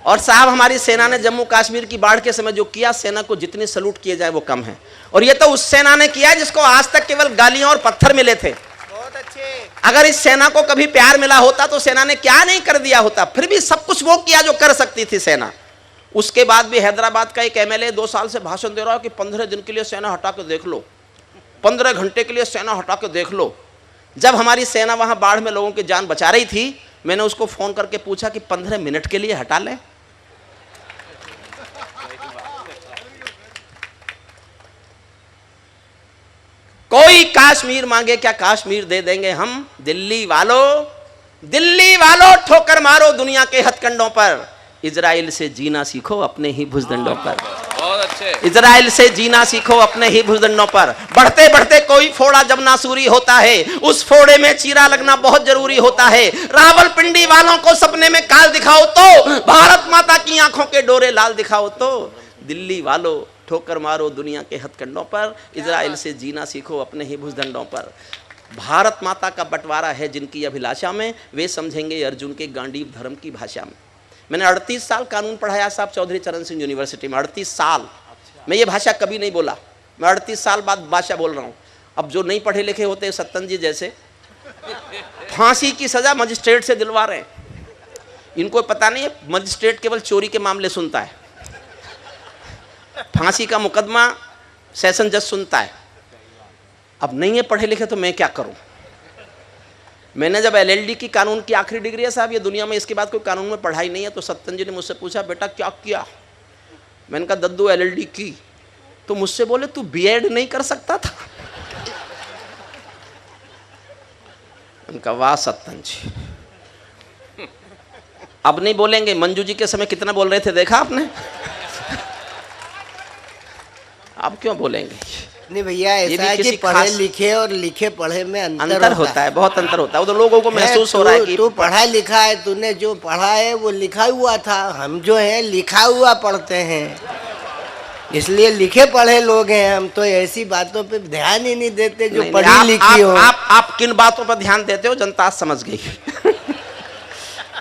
और साहब हमारी सेना ने जम्मू कश्मीर की बाढ़ के समय जो किया, सेना को जितने सलूट किए जाए वो कम है। और ये तो उस सेना ने किया जिसको आज तक केवल गालियां और पत्थर मिले थे। बहुत अच्छे। अगर इस सेना को कभी प्यार मिला होता तो सेना ने क्या नहीं कर दिया होता। फिर भी सब कुछ वो किया जो कर सकती थी सेना। उसके बाद भी हैदराबाद का एक एमएलए 2 साल से भाषण दे रहा है कि 15 दिन के लिए सेना हटा के देख लो, 15 घंटे के लिए सेना हटा के देख लो। जब हमारी सेना वहां बाढ़ में लोगों की जान बचा रही थी, मैंने उसको फोन करके पूछा कि 15 मिनट के लिए हटा लें। कोई काश्मीर मांगे क्या कश्मीर दे देंगे हम। दिल्ली वालों ठोकर मारो दुनिया के हथकंडों पर। इजराइल से जीना सीखो अपने ही भुजदंडों पर। बहुत अच्छे। इजराइल से जीना सीखो अपने ही भुजदंडों पर। बढ़ते बढ़ते कोई फोड़ा जब नासूरी होता है, उस फोड़े में चीरा लगना बहुत जरूरी होता है। रावलपिंडी वालों को सपने में काल दिखाओ तो, भारत माता की आंखों के डोरे लाल दिखाओ तो। दिल्ली वालों ठोकर मारो दुनिया के हथकंडों पर। इजराइल से जीना सीखो अपने ही भुजदंडों पर। भारत माता का बंटवारा है जिनकी अभिलाषा में, वे समझेंगे अर्जुन के गांडीव धर्म की भाषा में। मैंने 38 साल कानून पढ़ाया साहब चौधरी चरण सिंह यूनिवर्सिटी में। 38 साल मैं ये भाषा कभी नहीं बोला। मैं 38 साल बाद भाषा बोल रहा हूँ। अब जो नहीं पढ़े लिखे होते सत्तन जी जैसे, फांसी की सजा मजिस्ट्रेट से दिलवा रहे हैं। इनको पता नहीं है मजिस्ट्रेट केवल चोरी के मामले सुनता है, फांसी का मुकदमा सेशन जज सुनता है। अब नहीं है पढ़े लिखे तो मैं क्या करूं। मैंने जब एलएलडी की कानून की आखिरी डिग्री है साहब, ये दुनिया में इसके बाद कोई कानून में पढ़ाई नहीं है, तो सत्तन जी ने मुझसे पूछा बेटा क्या किया। मैंने कहा दद्दू एलएलडी की। तो मुझसे बोले तू बीएड नहीं कर सकता था। उनका वाह सत्तन जी। अब नहीं बोलेंगे। मंजू जी के समय कितना बोल रहे थे देखा आपने। अब क्यों बोलेंगे। नहीं भैया, ये ऐसा भी है कि किसी पढ़े खास- लिखे और लिखे पढ़े में अंतर होता है, बहुत अंतर होता है। वो तो लोगों को महसूस हो रहा है कि तू पढ़ा लिखा है, तूने जो पढ़ा है वो लिखा हुआ था। हम जो है लिखा हुआ पढ़ते हैं, इसलिए लिखे पढ़े लोग हैं हम। तो ऐसी बातों पे ध्यान ही नहीं देते जो नहीं, पढ़ी लिखी हो। आप किन बातों पर ध्यान देते हो जनता आज समझ गई।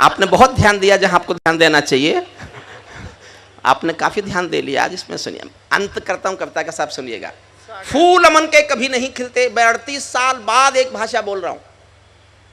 आपने बहुत ध्यान दिया जहां आपको ध्यान देना चाहिए, आपने काफी ध्यान दे लिया आज। इसमें सुनिए, अंत करता हूं कविता का, साहब सुनिएगा। फूल अमन के कभी नहीं खिलते, मैं 38 साल बाद एक भाषा बोल रहा हूं।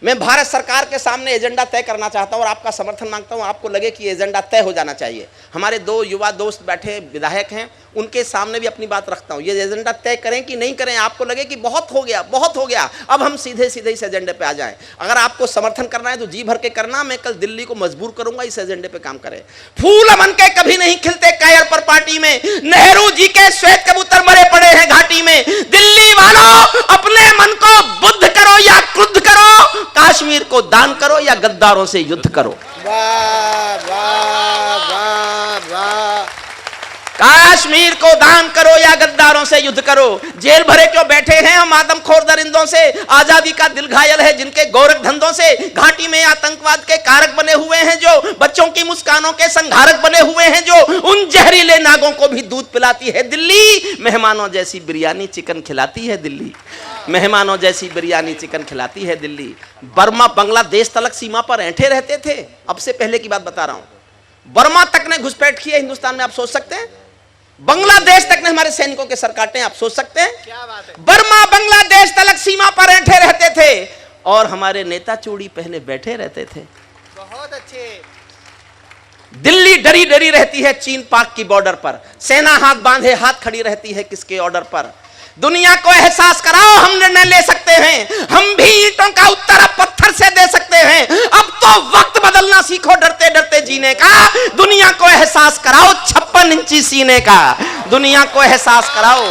मैं भारत सरकार के सामने एजेंडा तय करना चाहता हूं और आपका समर्थन मांगता हूं। आपको लगे कि एजेंडा तय हो जाना चाहिए। हमारे 2 युवा दोस्त बैठे विधायक हैं, उनके सामने भी अपनी बात रखता हूं। ये एजेंडा तय करें कि नहीं करें, आपको लगे कि बहुत हो गया, बहुत हो गया, अब हम सीधे सीधे इस एजेंडे पे आ जाएं। अगर आपको समर्थन करना है तो जी भर के करना। मैं कल दिल्ली को मजबूर करूंगा इस एजेंडे पे काम करें। फूल अमन के कभी नहीं खिलते कायर पर पार्टी में, नेहरू जी के श्वेत कबूतर मरे पड़े हैं घाटी में। दिल्ली वालों, अपने मन को बुद्ध करो या क्रुद्ध करो, कश्मीर को दान करो या गद्दारों से युद्ध करो। वाह वाह वाह वाह। कश्मीर को दान करो या गद्दारों से युद्ध करो। जेल भरे क्यों बैठे हैं हम आदमखोर दरिंदों से, आजादी का दिल घायल है जिनके गोरख धंधों से। घाटी में आतंकवाद के कारक बने हुए हैं जो, बच्चों की मुस्कानों के संघारक बने हुए हैं जो, उन जहरीले नागों को भी दूध पिलाती है दिल्ली। मेहमानों जैसी बिरयानी चिकन खिलाती है दिल्ली, मेहमानों जैसी बिरयानी चिकन खिलाती है दिल्ली। बर्मा बांग्लादेश तलक सीमा पर ऐंठे रहते थे, अब से पहले की बात बता रहा हूं। बर्मा तक ने घुसपैठ की है हिंदुस्तान में, आप सोच सकते हैं। बांग्लादेश तक ने हमारे सैनिकों के सर काटे, आप सोच सकते हैं। क्या बात है। बर्मा बांग्लादेश तलक सीमा पर ऐंठे रहते थे और हमारे नेता चूड़ी पहने बैठे रहते थे। बहुत अच्छे। दिल्ली डरी डरी रहती है चीन पाक की बॉर्डर पर, सेना हाथ बांधे हाथ खड़ी रहती है किसके ऑर्डर पर। दुनिया को एहसास कराओ हम निर्णय ले सकते हैं, हम भी ईंटों का उत्तर अब पत्थर से दे सकते हैं। अब तो वक्त बदलना सीखो डरते डरते जीने का। दुनिया को एहसास कराओ 56 इंची सीने का। दुनिया को एहसास कराओ,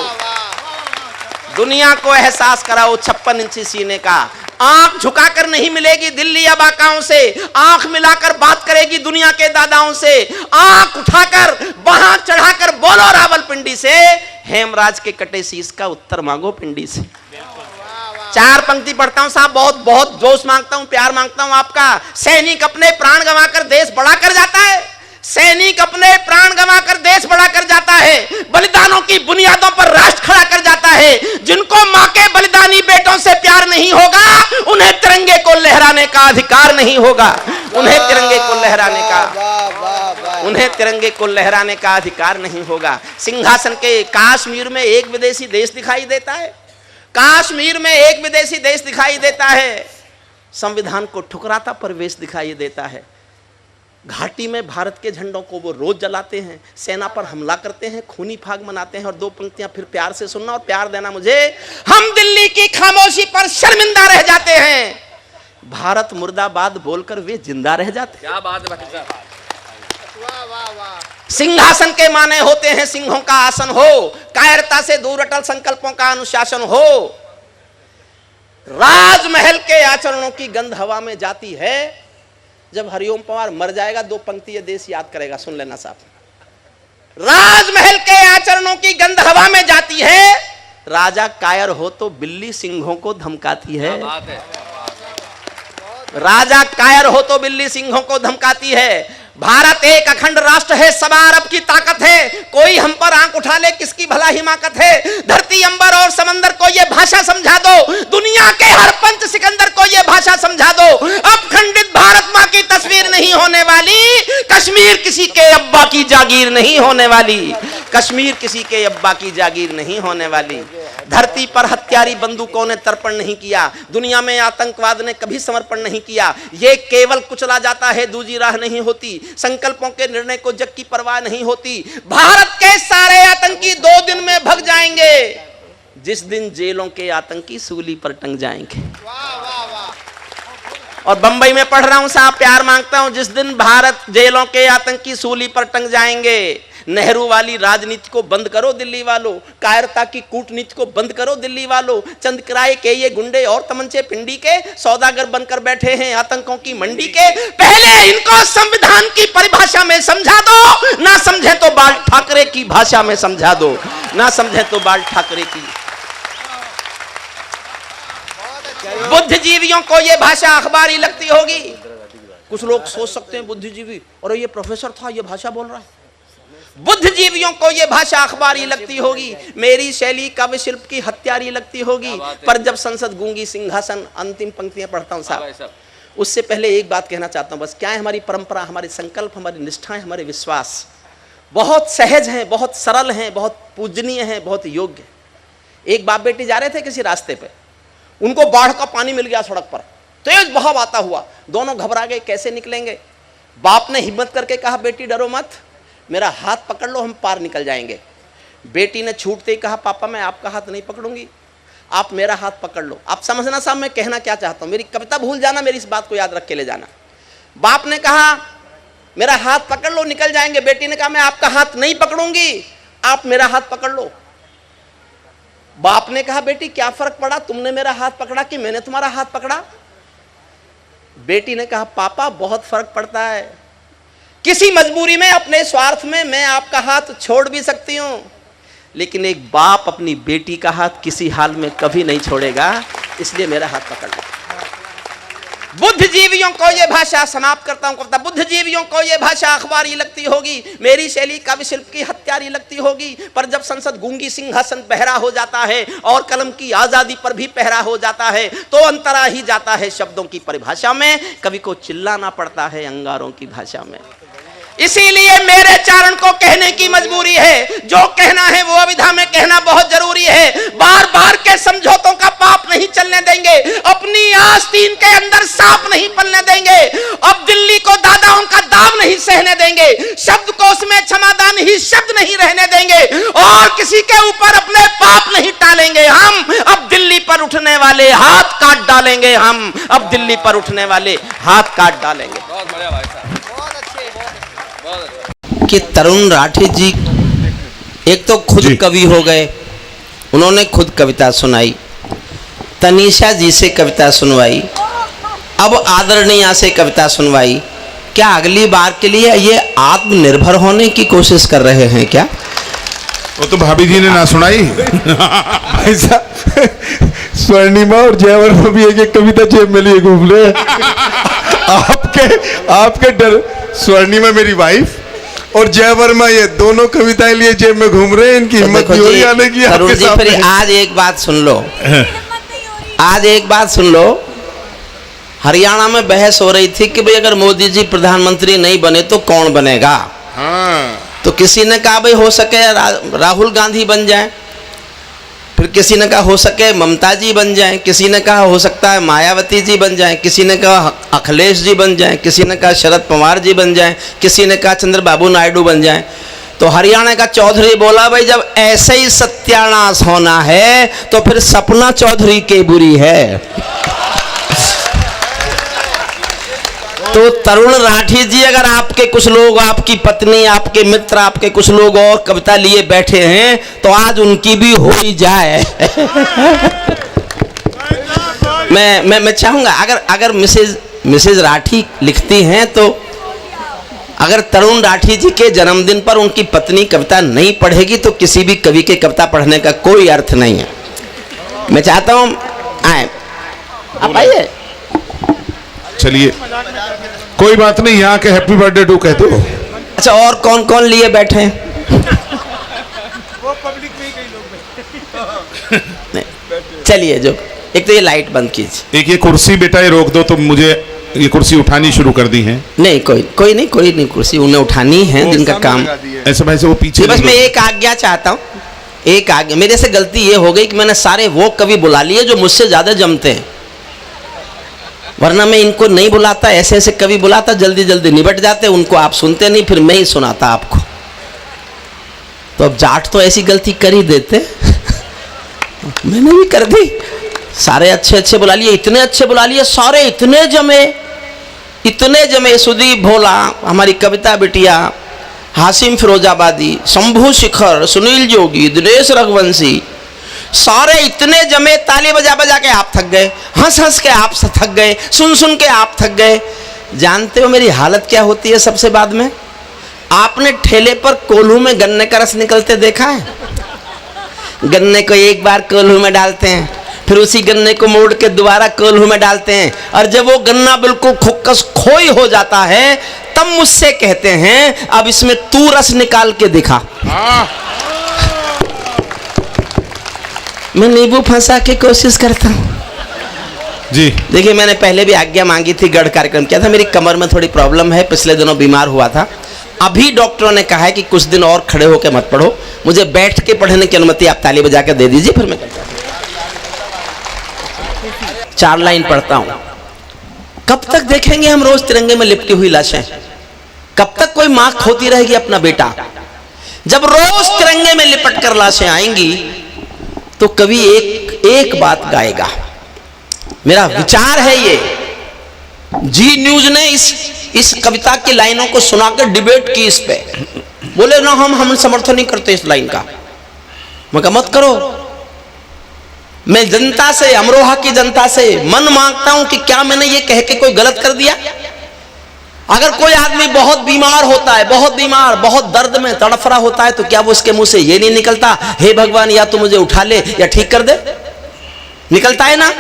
दुनिया को एहसास कराओ 56 इंची सीने का। आंख झुकाकर नहीं मिलेगी दिल्ली अब आकाओं से, आंख मिलाकर बात करेगी दुनिया के दादाओं से। आंख उठाकर वहां चढ़ाकर बोलो रावलपिंडी से, हेमराज के कटे शीश का उत्तर मांगो पिंडी से। 4 पंक्ति पढ़ता हूं साहब, बहुत बहुत जोश मांगता हूं, प्यार मांगता हूं आपका। सैनिक अपने प्राण गंवाकर देश बड़ा कर जाता है, सैनिक अपने प्राण गंवाकर देश बड़ा कर जाता है, बलिदानों की बुनियादों पर राष्ट्र खड़ा कर जाता है। जिनको मां के बलिदानी बेटों से प्यार नहीं होगा, उन्हें तिरंगे को लहराने का अधिकार नहीं होगा। उन्हें तिरंगे को लहराने का, उन्हें तिरंगे को लहराने का अधिकार नहीं होगा। सिंहासन के कश्मीर में एक विदेशी देश दिखाई देता है, कश्मीर में एक विदेशी देश दिखाई देता है। संविधान को ठुकराता परवेश दिखाई देता है। घाटी में भारत के झंडों को वो रोज जलाते हैं, सेना पर हमला करते हैं, खूनी फाग मनाते हैं। और 2 पंक्तियां फिर प्यार से सुनना और प्यार देना मुझे। हम दिल्ली की खामोशी पर शर्मिंदा रह जाते हैं, भारत मुर्दाबाद बोलकर वे जिंदा रह जाते हैं। क्या बात है भाई साहब। सिंहासन के माने होते हैं सिंहों का आसन हो, कायरता से दूर अटल संकल्पों का अनुशासन हो। राजमहल के आचरणों की गंध हवा में जाती है। जब हरिओम पवार मर जाएगा 2 पंक्ति ये देश याद करेगा, सुन लेना साहब। राजमहल के आचरणों की गंध हवा में जाती है, राजा कायर हो तो बिल्ली सिंहों को धमकाती है। बात है। राजा कायर हो तो बिल्ली सिंहों को धमकाती है। भारत एक अखंड राष्ट्र है, सवा अरब की ताकत है, कोई हम पर आंख उठा ले किसकी भला हिमाकत है। धरती अंबर और समंदर को ये भाषा समझा दो, दुनिया के हर पंच सिकंदर को ये भाषा समझा दो। अब खंडित भारत मां की तस्वीर नहीं होने वाली, कश्मीर किसी के अब्बा की जागीर नहीं होने वाली, कश्मीर किसी के अब्बा की जागीर नहीं होने वाली। धरती पर हत्यारी बंदूकों ने तर्पण नहीं किया, दुनिया में आतंकवाद ने कभी समर्पण नहीं किया। ये केवल कुचला जाता है, दूजी राह नहीं होती। संकल्पों के निर्णय को जग की परवाह नहीं होती। भारत के सारे आतंकी 2 दिन में भग जाएंगे, जिस दिन जेलों के आतंकी सूली पर टंग जाएंगे। और बंबई में पढ़ रहा हूं साहब, प्यार मांगता हूं, जिस दिन भारत जेलों के आतंकी सूली पर टंग जाएंगे। नेहरू वाली राजनीति को बंद करो दिल्ली वालों, कायरता की कूटनीति को बंद करो दिल्ली वालों। चंद किराए के ये गुंडे और तमंचे पिंडी के सौदागर बनकर बैठे हैं आतंकों की मंडी के। पहले इनको संविधान की परिभाषा में समझा दो, ना समझे तो बाल ठाकरे की भाषा में समझा दो, ना समझे तो बाल ठाकरे की बुद्धिजीवियों को ये भाषा अखबारी लगती होगी। कुछ लोग सोच सकते हैं बुद्धिजीवी, और ये प्रोफेसर था, ये भाषा बोल रहा है। बुद्धिजीवियों को ये भाषा अखबारी लगती होगी, मेरी शैली काव्य शिल्प की हत्यारी लगती होगी, पर जब संसद गूंगी सिंहासन। अंतिम पंक्तियां पढ़ता हूं साहब। उससे पहले एक बात कहना चाहता हूं बस। क्या है हमारी परंपरा, हमारे संकल्प, हमारी निष्ठाएं, हमारे विश्वास बहुत सहज हैं, बहुत सरल हैं, बहुत पूजनीय हैं, बहुत योग्य। एक बाप बेटी जा रहे थे किसी रास्ते पे, उनको बाढ़ का पानी मिल गया सड़क पर, तेज बहाव आता हुआ, दोनों घबरा गए, कैसे निकलेंगे। बाप ने हिम्मत करके कहा बेटी डरो मत, मेरा हाथ पकड़ लो, हम पार निकल जाएंगे। बेटी ने छूटते ही कहा पापा मैं आपका हाथ नहीं पकड़ूंगी, आप मेरा हाथ पकड़ लो। आप समझना साहब मैं कहना क्या चाहता हूं, मेरी कविता भूल जाना, मेरी इस बात को याद रख के ले जाना। बाप ने कहा मेरा हाथ पकड़ लो, निकल जाएंगे। बेटी ने कहा मैं आपका हाथ नहीं पकड़ूंगी, आप मेरा हाथ पकड़ लो। बाप ने कहा बेटी क्या फर्क पड़ा, तुमने मेरा हाथ पकड़ा कि मैंने तुम्हारा हाथ पकड़ा। बेटी ने कहा पापा बहुत फर्क पड़ता है, किसी मजबूरी में, अपने स्वार्थ में मैं आपका हाथ छोड़ भी सकती हूं, लेकिन एक बाप अपनी बेटी का हाथ किसी हाल में कभी नहीं छोड़ेगा, इसलिए मेरा हाथ पकड़ लो। बुद्धिजीवियों को यह भाषा, समाप्त करता हूं कविता, बुद्धिजीवियों को यह भाषा अखबारी लगती होगी, मेरी शैली काव्य शिल्प की हत्यारी लगती होगी, पर जब संसद गूंगी सिंहासन बहरा हो जाता है और कलम की आजादी पर भी पहरा हो जाता है, तो अंतरा ही जाता है शब्दों की परिभाषा में, कवि को चिल्लाना पड़ता है अंगारों की भाषा में। इसीलिए मेरे चारण को कहने की मजबूरी है, जो कहना है वो अविधा में कहना बहुत जरूरी है। बार बार के समझौतों का पाप नहीं चलने देंगे, अपनी आस्तीन के अंदर सांप नहीं पलने देंगे, अब दिल्ली को दादाओं का दाव नहीं सहने देंगे, शब्दकोश में क्षमादान ही शब्द नहीं रहने देंगे, और किसी के ऊपर अपने पाप नहीं टालेंगे। हम अब दिल्ली पर उठने वाले हाथ काट डालेंगे, हम अब दिल्ली पर उठने वाले हाथ काट डालेंगे। बहुत बढ़िया भाई साहब, कि तरुण राठी जी एक तो खुद कवि हो गए, उन्होंने खुद कविता सुनाई, तनीषा जी से कविता सुनवाई, अब आदरणीय से कविता सुनवाई। क्या अगली बार के लिए ये आत्मनिर्भर होने की कोशिश कर रहे हैं क्या? वो तो भाभी जी ने ना सुनाई। भाई साहब स्वर्णिमा और जयवर में भी एक एक कविता जेब में लिए घूम रहे। आपके डर, स्वर्णिमा मेरी वाइफ और जय वर्मा ये दोनों कविताएं लिए जेब में घूम रहे हैं, इनकी हिम्मत नहीं हो रही आने की आपके सामने। आज एक बात सुन लो, आज एक बात सुन लो। हरियाणा में बहस हो रही थी कि भाई अगर मोदी जी प्रधानमंत्री नहीं बने तो कौन बनेगा। हाँ। तो किसी ने कहा भाई हो सके राहुल गांधी बन जाए, फिर किसी ने कहा हो सके ममता जी बन जाएं, किसी ने कहा हो सकता है मायावती जी बन जाएं, किसी ने कहा अखिलेश जी बन जाएं, किसी ने कहा शरद पवार जी बन जाएं, किसी ने कहा चंद्रबाबू नायडू बन जाएं। तो हरियाणा का चौधरी बोला भाई जब ऐसे ही सत्यानाश होना है तो फिर सपना चौधरी के बुरी है। तो तरुण राठी जी अगर आपके कुछ लोग, आपकी पत्नी, आपके मित्र, आपके कुछ लोग और कविता लिए बैठे हैं तो आज उनकी भी हो ही जाए। मैं चाहूंगा अगर मिसेज राठी लिखती हैं तो अगर तरुण राठी जी के जन्मदिन पर उनकी पत्नी कविता नहीं पढ़ेगी तो किसी भी कवि के कविता पढ़ने का कोई अर्थ नहीं है। मैं चाहता हूं आए, आप आइए। चलिए कोई बात नहीं, यहाँ के हैप्पी बर्थडे टू कह दो। अच्छा और कौन कौन लिए बैठे हैं? वो पब्लिक में ही कई लोग बैठे। चलिए जो एक तो ये लाइट बंद कीजिए। एक ये कुर्सी बेटा ये रोक दो, तो मुझे ये कुर्सी उठानी शुरू कर दी है। नहीं कोई नहीं कुर्सी उन्हें उठानी है, दिन का काम। ऐसे भाई से वो पीछे बस मैं एक आज्ञा चाहता हूँ, एक आज्ञा। मेरे से गलती ये हो गई कि मैंने सारे वो कवि बुला लिए जो मुझसे ज्यादा जमते हैं, वरना मैं इनको नहीं बुलाता, ऐसे ऐसे कवि बुलाता जल्दी जल्दी निबट जाते, उनको आप सुनते नहीं, फिर मैं ही सुनाता आपको। तो अब जाट तो ऐसी गलती कर ही देते। मैंने भी कर दी, सारे अच्छे अच्छे बुला लिए, इतने अच्छे बुला लिए, सारे इतने जमे। सुदीप भोला, हमारी कविता बिटिया, हासिम फिरोजाबादी, शंभू शिखर, सुनील जोगी, दिनेश रघुवंशी, सारे इतने जमे। ताली बजा बजा के आप थक गए, हंस हंस के आप थक गए, सुन सुन के आप थक गए। जानते हो मेरी हालत क्या होती है सबसे बाद में? आपने ठेले पर कोल्हू में गन्ने का रस निकलते देखा है? गन्ने को एक बार कोल्हू में डालते हैं, फिर उसी गन्ने को मोड़ के दोबारा कोल्हू में डालते हैं, और जब वो गन्ना बिल्कुल खुक्कस खोई हो जाता है तब मुझसे कहते हैं अब इसमें तू रस निकाल के दिखा। मैं नींबू फंसा के कोशिश करता हूं जी। देखिए, मैंने पहले भी आज्ञा मांगी थी, गढ़ कार्यक्रम किया था, मेरी कमर में थोड़ी प्रॉब्लम है, पिछले दिनों बीमार हुआ था। अभी डॉक्टरों ने कहा है कि कुछ दिन और खड़े होकर मत पढ़ो, मुझे बैठ के पढ़ने की अनुमति आप ताली बजा कर दे दीजिए, फिर मैं 4 लाइन पढ़ता हूं। कब तक देखेंगे हम रोज तिरंगे में लिपटी हुई लाशें? कब तक कोई मां खोती रहेगी अपना बेटा? जब रोज तिरंगे में लिपट कर लाशें आएंगी तो कभी एक बात गाएगा। मेरा विचार है ये, जी न्यूज ने इस कविता की लाइनों को सुनाकर डिबेट की इस पे, बोले ना हम समर्थन नहीं करते इस लाइन का। मैं कहा मत करो, मैं जनता से, अमरोहा की जनता से मन मांगता हूं कि क्या मैंने ये कह के कोई गलत कर दिया? अगर कोई आदमी बहुत बीमार होता है, बहुत बीमार, बहुत दर्द में तड़फ रहा होता है, तो क्या वो उसके मुंह से ये नहीं निकलता, हे भगवान या तो मुझे उठा ले या ठीक कर दे? निकलता है ना?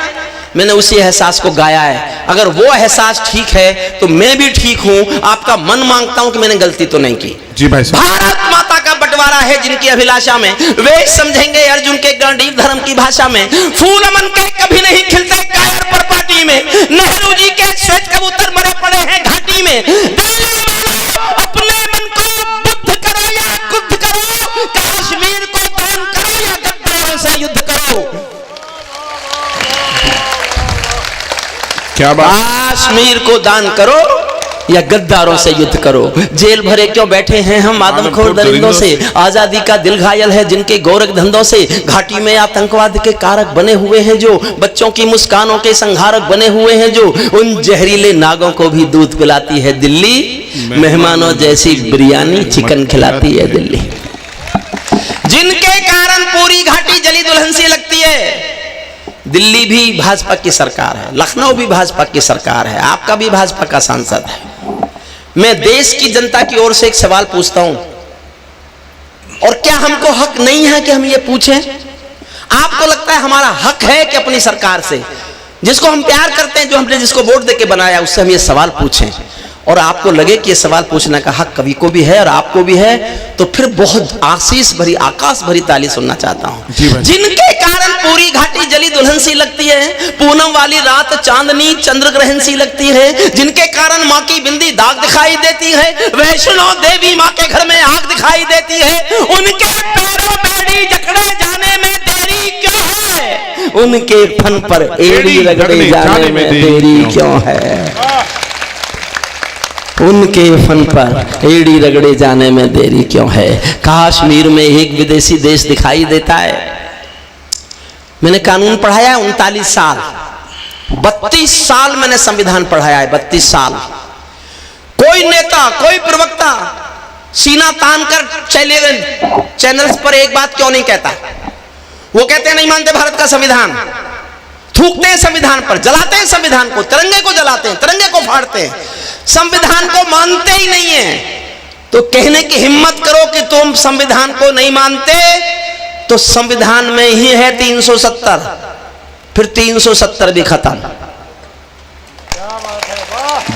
मैंने उसी एहसास को गाया है। अगर वो एहसास ठीक है तो मैं भी ठीक हूं। आपका मन मांगता हूं कि मैंने गलती तो नहीं की। जी भाई साहब। भारत माता का बंटवारा है जिनकी अभिलाषा में, वे समझेंगे अर्जुन के गांडीव धर्म की भाषा में। फूल अमन के कभी नहीं खिलते कायर पर पार्टी में, नेहरू जी के श्वेत कबूतर मरे पड़े हैं घाटी में। अपने मन को बुद्ध करो या कुद्ध करो, कश्मीर को दान करो या गद्दारों से युद्ध करो। क्या बात? कश्मीर को दान करो या गद्दारों से युद्ध करो। जेल भरे क्यों बैठे हैं हम आदमखोर दरिंदों से, आजादी का दिल घायल है जिनके गोरख धंधों से। घाटी में आतंकवाद के कारक बने हुए हैं जो, बच्चों की मुस्कानों के संहारक बने हुए हैं जो, उन जहरीले नागों को भी दूध पिलाती है दिल्ली, मेहमानों जैसी बिरयानी चिकन खिलाती है दिल्ली। जिनके कारण पूरी घाटी जली दुल्हन सी लगती है। दिल्ली भी भाजपा की सरकार है, लखनऊ भी भाजपा की सरकार है, आपका भी भाजपा का सांसद है। मैं देश की जनता की ओर से एक सवाल पूछता हूं, और क्या हमको हक नहीं है कि हम ये पूछें? आपको लगता है हमारा हक है कि अपनी सरकार से, जिसको हम प्यार करते हैं, जो हमने जिसको वोट देके बनाया, उससे हम ये सवाल पूछें, और आपको लगे कि ये सवाल पूछने का हक कवि को भी है और आपको भी है, तो फिर बहुत आशीष भरी, आकाश भरी ताली सुनना चाहता हूं। जिनके कारण पूरी घाटी जली दुल्हन सी लगती है, पूनम वाली रात चांदनी चंद्र ग्रहण सी लगती है, जिनके कारण माँ की बिंदी दाग दिखाई देती है, वैष्णो देवी माँ के घर में आग दिखाई देती है, उनके पैरों बेड़ी जकड़े जाने में देरी क्यों है? उनके फन पर एड़ी रगड़े जाने में देरी क्यों है? उनके फन पर एड़ी रगड़े जाने में देरी क्यों है? कश्मीर में एक विदेशी देश दिखाई देता है। मैंने कानून पढ़ाया है 39 साल, 32 साल मैंने संविधान पढ़ाया है, 32 साल। कोई नेता, कोई प्रवक्ता सीना तान कर चैनल्स पर एक बात क्यों नहीं कहता? वो कहते हैं नहीं मानते भारत का संविधान, थूकते हैं संविधान पर, जलाते हैं संविधान को, तिरंगे को जलाते हैं, तिरंगे को फाड़ते हैं, संविधान को मानते ही नहीं है। तो कहने की हिम्मत करो कि तुम संविधान को नहीं मानते, तो संविधान में ही है 370, फिर 370 भी खत्म।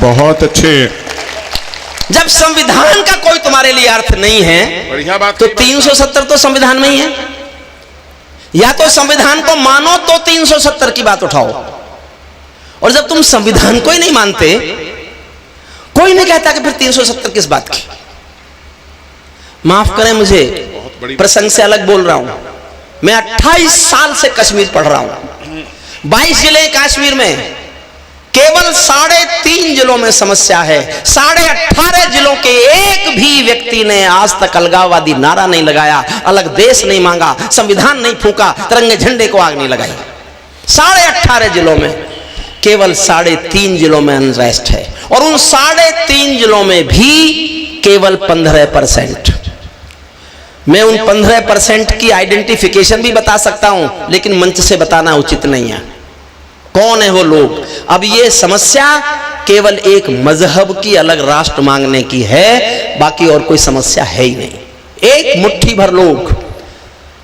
बहुत अच्छे। जब संविधान का कोई तुम्हारे लिए अर्थ नहीं है, बढ़िया बात, तो 370 तो संविधान में ही है। या तो संविधान को मानो तो 370 की बात उठाओ, और जब तुम संविधान को ही नहीं मानते, कोई नहीं कहता कि फिर 370 किस बात की। माफ करें मुझे, प्रसंग से अलग बोल रहा हूं। मैं 28 साल से कश्मीर पढ़ रहा हूं, 22 जिले कश्मीर में, केवल 3.5 जिलों में समस्या है। 18.5 जिलों के एक भी व्यक्ति ने आज तक अलगाववादी नारा नहीं लगाया, अलग देश नहीं मांगा, संविधान नहीं फूंका, तिरंगे झंडे को आग नहीं लगाई। 18.5 जिलों में, केवल 3.5 जिलों में अनरेस्ट है, और उन 3.5 जिलों में भी केवल 15%। मैं उन 15% की आइडेंटिफिकेशन भी बता सकता हूं, लेकिन मंच से बताना उचित नहीं है। कौन है वो लोग? अब ये समस्या केवल एक मजहब की अलग राष्ट्र मांगने की है, बाकी और कोई समस्या है ही नहीं। एक मुट्ठी भर लोग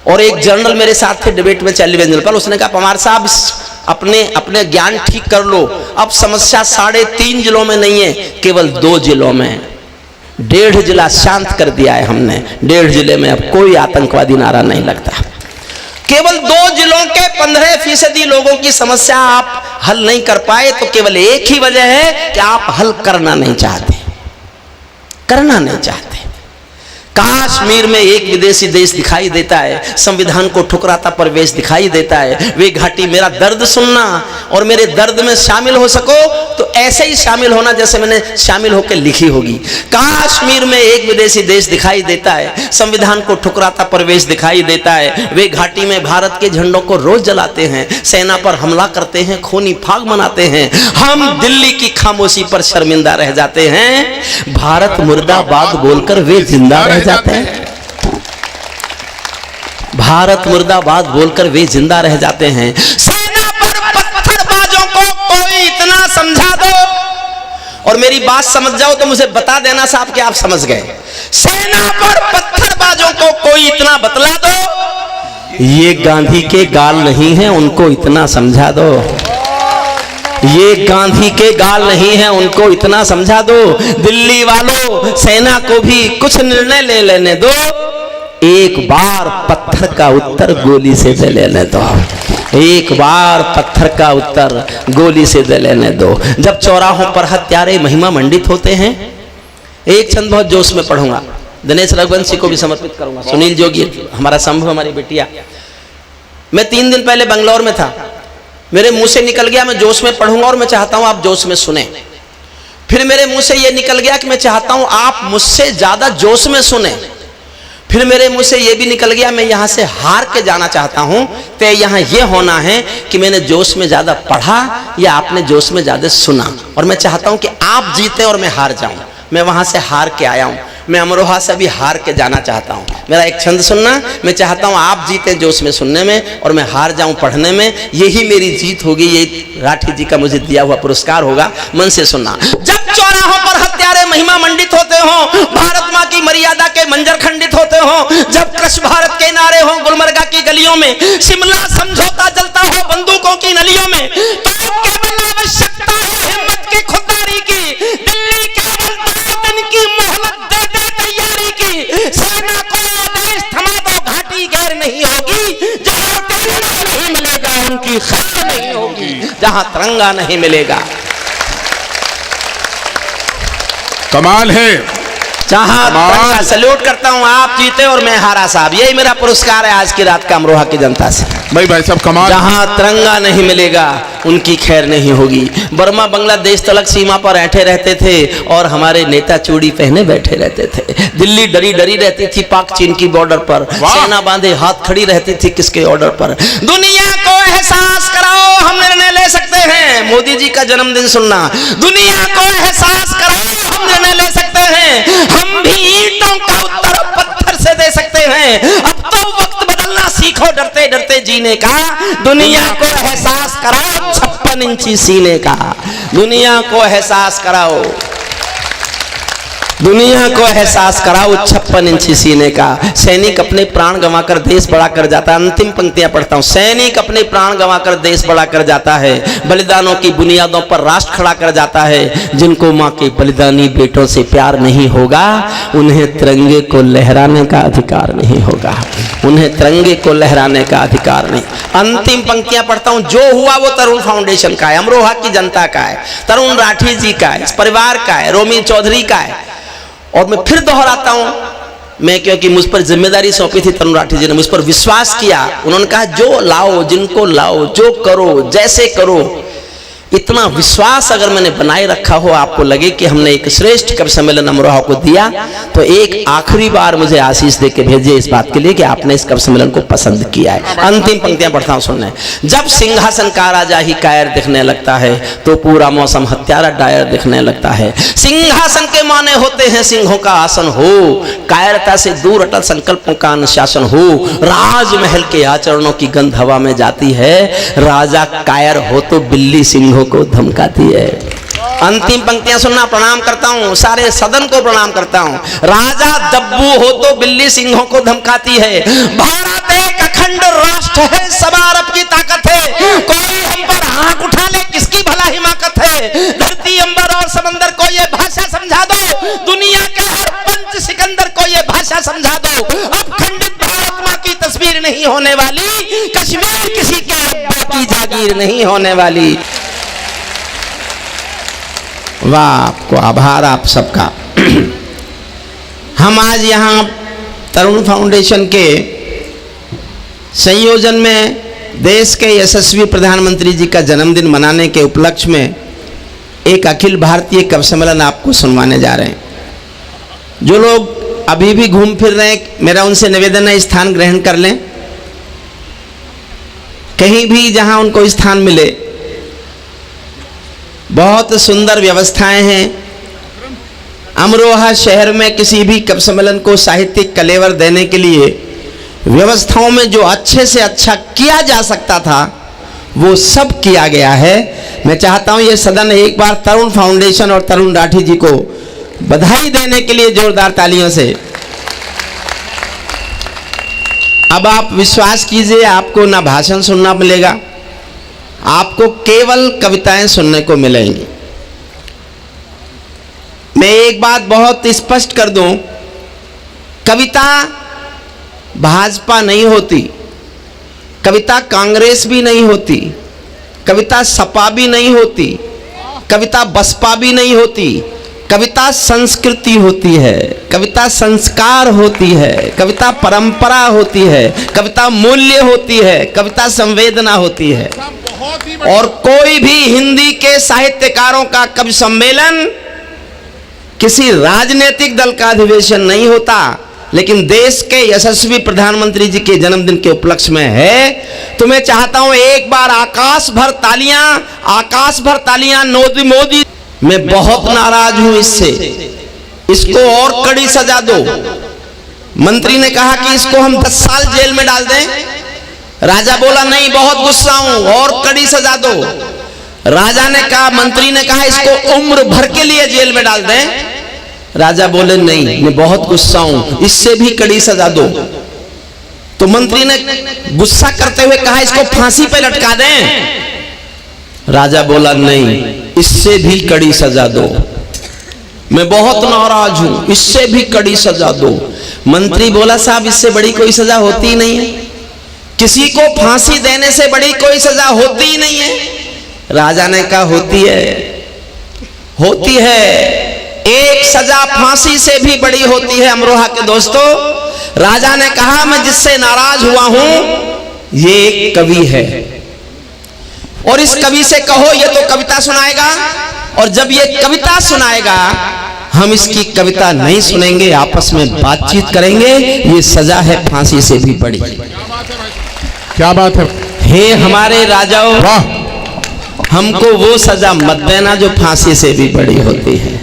और एक जनरल मेरे साथ थे डिबेट में टेलीविजन पर, उसने कहा पवार साहब अपने अपने ज्ञान ठीक कर लो, अब समस्या 3.5 जिलों में नहीं है, केवल 2 जिलों में। 1.5 जिला शांत कर दिया है हमने, 1.5 जिले में अब कोई आतंकवादी नारा नहीं लगता। केवल 2 जिलों के 15% लोगों की समस्या आप हल नहीं कर पाए, तो केवल एक ही वजह है कि आप हल करना नहीं चाहते, करना नहीं चाहते। कश्मीर में एक विदेशी देश दिखाई देता है, संविधान को ठुकराता परवेश दिखाई देता है। वे घाटी मेरा दर्द सुनना और मेरे दर्द में शामिल हो सको तो ऐसे ही शामिल होना जैसे मैंने शामिल होकर लिखी होगी। कश्मीर में एक विदेशी देश दिखाई देता है, संविधान को ठुकराता परवेश दिखाई देता है। वे घाटी में भारत के झंडों को रोज जलाते हैं, सेना पर हमला करते हैं, खूनी फाग मनाते हैं। हम दिल्ली की खामोशी पर शर्मिंदा रह जाते हैं, भारत मुर्दाबाद बोलकर वे जिंदा रह जाते हैं। भारत मुर्दाबाद बोलकर वे जिंदा रह जाते हैं। सेना पर पत्थरबाजों को कोई इतना समझा दो, और मेरी बात समझ जाओ तो मुझे बता देना साहब कि आप समझ गए। सेना पर पत्थरबाजों को कोई इतना बतला दो, ये गांधी के गाल नहीं है, उनको इतना समझा दो। ये गांधी के गाल नहीं है, उनको इतना समझा दो। दिल्ली वालों, सेना को भी कुछ निर्णय ले लेने दो, एक बार पत्थर का उत्तर गोली से दे लेने दो, एक बार पत्थर का उत्तर गोली से दे लेने दो। जब चौराहों पर हत्यारे महिमा मंडित होते हैं, एक छंद बहुत जोश में पढ़ूंगा, दिनेश रघुवंशी को भी समर्पित करूंगा, सुनील जोगी हमारा संभव, हमारी बेटिया। मैं 3 दिन पहले बंगलौर में था, मेरे मुंह से निकल गया मैं जोश में पढ़ूंगा और मैं चाहता हूं आप जोश में सुने। फिर मेरे मुंह से यह निकल गया कि मैं चाहता हूं आप मुझसे ज्यादा जोश में सुने। फिर मेरे मुंह से यह भी निकल गया मैं यहां से हार के जाना चाहता हूं। तो यहां यह होना है कि मैंने जोश में ज्यादा पढ़ा या आपने जोश में ज्यादा सुना, और मैं चाहता हूं कि आप जीते और मैं हार जाऊं। मैं वहां से हार के आया हूं, मैं अमरोहा से भी हार के जाना चाहता हूं। मेरा एक छंद सुनना, मैं चाहता हूं आप जीते जोश में सुनने में और मैं हार जाऊं पढ़ने में। यही मेरी जीत होगी, ये राठी जी का मुझे दिया हुआ पुरस्कार होगा। मन से सुनना। जब चौराहों पर हत्यारे महिमा मंडित होते हो, भारत मां की मर्यादा के मंजर खंडित होते हो, जब कृष भारत के नारे हो गुलमर्गा की गलियों में, शिमला समझौता जलता हो बंदूकों की नलियों में, तो केवल आवश्यकता है हिम्मत की खुददारी की, दिल्ली केवल 2 दिन की मोहलत दे दे तैयारी की। सेना को आदेश थमा दो, घाटी गैर नहीं होगी, जहां तिरंगा नहीं मिलेगा उनकी खैर नहीं होगी, जहां तिरंगा नहीं मिलेगा। कमाल है, जहां सल्यूट करता हूं आप जीते और मैं हारा साहब, यही मेरा पुरस्कार है आज की रात का अमरोहा की जनता से। भाई साहब कमाल। जहां तिरंगा नहीं मिलेगा उनकी खैर नहीं होगी। बर्मा बांग्लादेश तलक सीमा पर बैठे रहते थे और हमारे नेता चूड़ी पहने बैठे रहते थे। दिल्ली डरी डरी रहती थी पाक चीन की बॉर्डर पर, सेना बांधे हाथ खड़ी रहती थी किसके ऑर्डर पर। दुनिया को एहसास कराओ हम निर्णय ले सकते हैं, मोदी जी का जन्मदिन सुनना। दुनिया को एहसास कराओ हम निर्णय ले सकते हैं, हम भी ईंटों का उत्तर पत्थर से दे सकते हैं। अब तो वक्त बदलना सीखो डरते डरते जीने का, दुनिया को एहसास कराओ 56 इंची सीने का। दुनिया को एहसास कराओ, दुनिया को एहसास कराओ 56 इंची सीने का। सैनिक अपने प्राण गंवाकर देश बड़ा कर जाता है। अंतिम पंक्तियां पढ़ता हूं। सैनिक अपने प्राण गंवाकर देश बड़ा कर जाता है, बलिदानों की बुनियादों पर राष्ट्र खड़ा कर जाता है। जिनको मां के बलिदानी बेटों से प्यार नहीं होगा, उन्हें तिरंगे को लहराने का अधिकार नहीं होगा, उन्हें तिरंगे को लहराने का अधिकार नहीं। अंतिम पंक्तियां पढ़ता हूं। जो हुआ वो तरुण फाउंडेशन का है, अमरोहा की जनता का है, तरुण राठी जी का है, इस परिवार का है, रोमी चौधरी का है। और मैं फिर दोहराता हूं, मैं क्योंकि मुझ पर जिम्मेदारी सौंपी थी तरुण राठी जी ने, मुझ पर विश्वास किया। उन्होंने कहा जो लाओ, जिनको लाओ, जो करो, जैसे करो। इतना विश्वास अगर मैंने बनाए रखा हो, आपको लगे कि हमने एक श्रेष्ठ कवि सम्मेलन अमरोहा को दिया, तो एक आखिरी बार मुझे आशीष देके भेजिए इस बात के लिए कि आपने इस कवि सम्मेलन को पसंद किया है। अंतिम पंक्तियां पढ़ता हूं, सुनने। जब सिंहासन का राजा ही कायर दिखने लगता है, तो पूरा मौसम हत्यारा डायर दिखने लगता है। सिंहासन के माने होते हैं सिंहों का आसन हो, कायरता से दूर अटल संकल्पों का अनुशासन हो। राजमहल के आचरणों की गंध हवा में जाती है, राजा कायर हो तो बिल्ली सिंहों को धमकाती है। अंतिम पंक्तियां सुनना। प्रणाम करता हूं, सारे सदन को प्रणाम करता हूं। राजा दब्बू हो तो बिल्ली सिंहों को धमकाती है। भारत एक अखंड राष्ट्र है, सब अरब की ताकत है। कोई हम पर आंख उठा ले किसकी भला हिमाकत है। धरती अंबर और समंदर को ये भाषा समझा दो, दुनिया के हर पंच सिकंदर को ये भाषा समझा दो। अब खंडित भारत मां की तस्वीर नहीं होने वाली, कश्मीर किसी के अब्बा की जागीर नहीं होने वाली। वाह, आपको आभार आप सबका। हम आज यहाँ तरुण फाउंडेशन के संयोजन में देश के यशस्वी प्रधानमंत्री जी का जन्मदिन मनाने के उपलक्ष्य में एक अखिल भारतीय कवि सम्मेलन आपको सुनवाने जा रहे हैं। जो लोग अभी भी घूम फिर रहे हैं, मेरा उनसे निवेदन है स्थान ग्रहण कर लें। कहीं भी जहां उनको स्थान मिले। बहुत सुंदर व्यवस्थाएं हैं। अमरोहा शहर में किसी भी कवि सम्मेलन को साहित्यिक कलेवर देने के लिए व्यवस्थाओं में जो अच्छे से अच्छा किया जा सकता था वो सब किया गया है। मैं चाहता हूं ये सदन एक बार तरुण फाउंडेशन और तरुण राठी जी को बधाई देने के लिए जोरदार तालियों से। अब आप विश्वास कीजिए, आपको ना भाषण सुनना मिलेगा, आपको केवल कविताएं सुनने को मिलेंगी। मैं एक बात बहुत स्पष्ट कर दूं, कविता भाजपा नहीं होती, कविता कांग्रेस भी नहीं होती, कविता सपा भी नहीं होती, कविता बसपा भी नहीं होती। कविता संस्कृति होती है, कविता संस्कार होती है, कविता परंपरा होती है, कविता मूल्य होती है, कविता संवेदना होती है। और कोई भी हिंदी के साहित्यकारों का कवि सम्मेलन किसी राजनीतिक दल का अधिवेशन नहीं होता, लेकिन देश के यशस्वी प्रधानमंत्री जी के जन्मदिन के उपलक्ष्य में है। तो मैं चाहता हूं एक बार आकाश भर तालियां मोदी। मैं बहुत नाराज हूं इससे, इसको और कड़ी सजा दो। मंत्री ने कहा कि इसको हम 10 साल जेल में डाल दें। राजा बोला नहीं, बहुत गुस्सा हूं, और कड़ी सजा दो। राजा ने कहा, मंत्री ने कहा इसको उम्र भर के लिए जेल में डाल दें। राजा बोले नहीं, मैं बहुत गुस्सा हूं, इससे भी कड़ी सजा दो। तो मंत्री ने गुस्सा करते हुए कहा इसको फांसी पे लटका दें। राजा बोला नहीं, इससे भी कड़ी सजा दो। मैं बहुत नाराज हूं, इससे भी कड़ी सजा दो। मंत्री बोला साहब इससे बड़ी कोई सजा होती ही नहीं है, किसी को फांसी देने से बड़ी कोई सजा होती ही नहीं है। राजा ने कहा होती है। एक सजा फांसी से भी बड़ी होती है अमरोहा के दोस्तों। राजा ने कहा मैं जिससे नाराज हुआ हूं ये एक कवि है, और इस कवि से कहो ये तो कविता सुनाएगा, और जब ये कविता सुनाएगा हम इसकी कविता नहीं सुनेंगे, आपस में बातचीत करेंगे। ये सजा है फांसी से भी बड़ी। क्या बात है। हे हमारे राजाओं, हमको वो सजा मत देना जो फांसी से भी बड़ी होती है।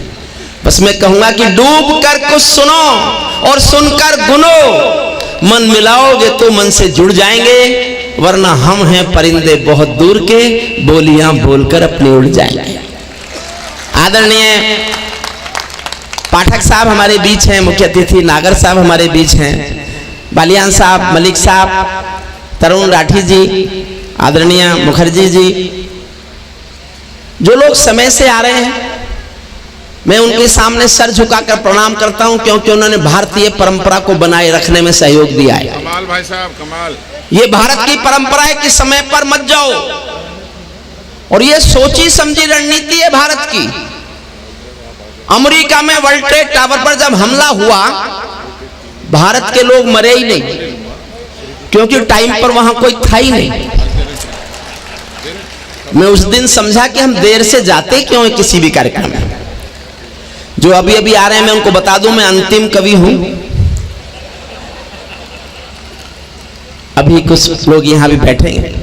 बस मैं कहूंगा कि डूब कर कुछ सुनो और सुनकर गुनो। मन मिलाओगे तो मन से जुड़ जाएंगे, वरना हम हैं परिंदे बहुत दूर के, बोलियां बोलकर अपने उड़ जाएंगे। आदरणीय पाठक साहब हमारे बीच हैं, मुख्य अतिथि नागर साहब हमारे बीच हैं, बालियान साहब, मलिक साहब, तरुण राठी जी, आदरणीय मुखर्जी जी, जो लोग समय से आ रहे हैं, मैं उनके सामने सर झुकाकर प्रणाम करता हूं, क्योंकि उन्होंने भारतीय परंपरा को बनाए रखने में सहयोग दिया है। कमाल भाई साहब, कमाल। ये भारत की परंपरा है कि समय पर मत जाओ, और ये सोची समझी रणनीति है भारत की। अमेरिका में वर्ल्ड ट्रेड टावर पर जब हमला हुआ, भारत के लोग मरे ही नहीं, क्योंकि टाइम पर वहां कोई था ही नहीं। मैं उस दिन समझा कि हम देर से जाते क्यों है किसी भी कार्यक्रम में। जो अभी अभी आ रहे हैं मैं उनको बता दूं, मैं अंतिम कवि हूं। अभी कुछ लोग यहां भी बैठेंगे।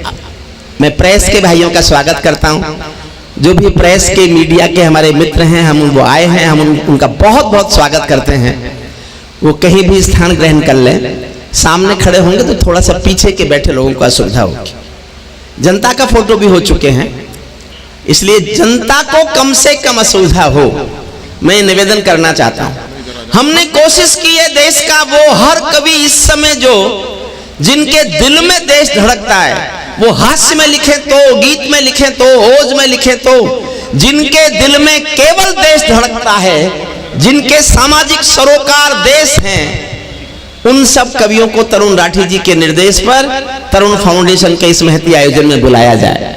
मैं प्रेस के भाइयों का स्वागत करता हूं, जो भी प्रेस के मीडिया के हमारे मित्र हैं, हम वो आए हैं, हम उनका बहुत बहुत स्वागत करते हैं। वो कहीं भी स्थान ग्रहण कर लें, सामने खड़े होंगे तो थोड़ा सा पीछे के बैठे लोगों को असुविधा होगी। जनता का फोटो भी हो चुके हैं, इसलिए जनता को कम से कम असुविधा हो, मैं निवेदन करना चाहता हूं। हमने कोशिश की है देश का वो हर कवि इस समय जो जिनके दिल में देश धड़कता है, वो हास्य में लिखे तो, गीत में लिखे तो, ओज में लिखे तो, जिनके दिल में केवल देश धड़कता है, जिनके सामाजिक सरोकार देश हैं, उन सब कवियों को तरुण राठी जी के निर्देश पर तरुण फाउंडेशन के इस महती आयोजन में बुलाया जाए।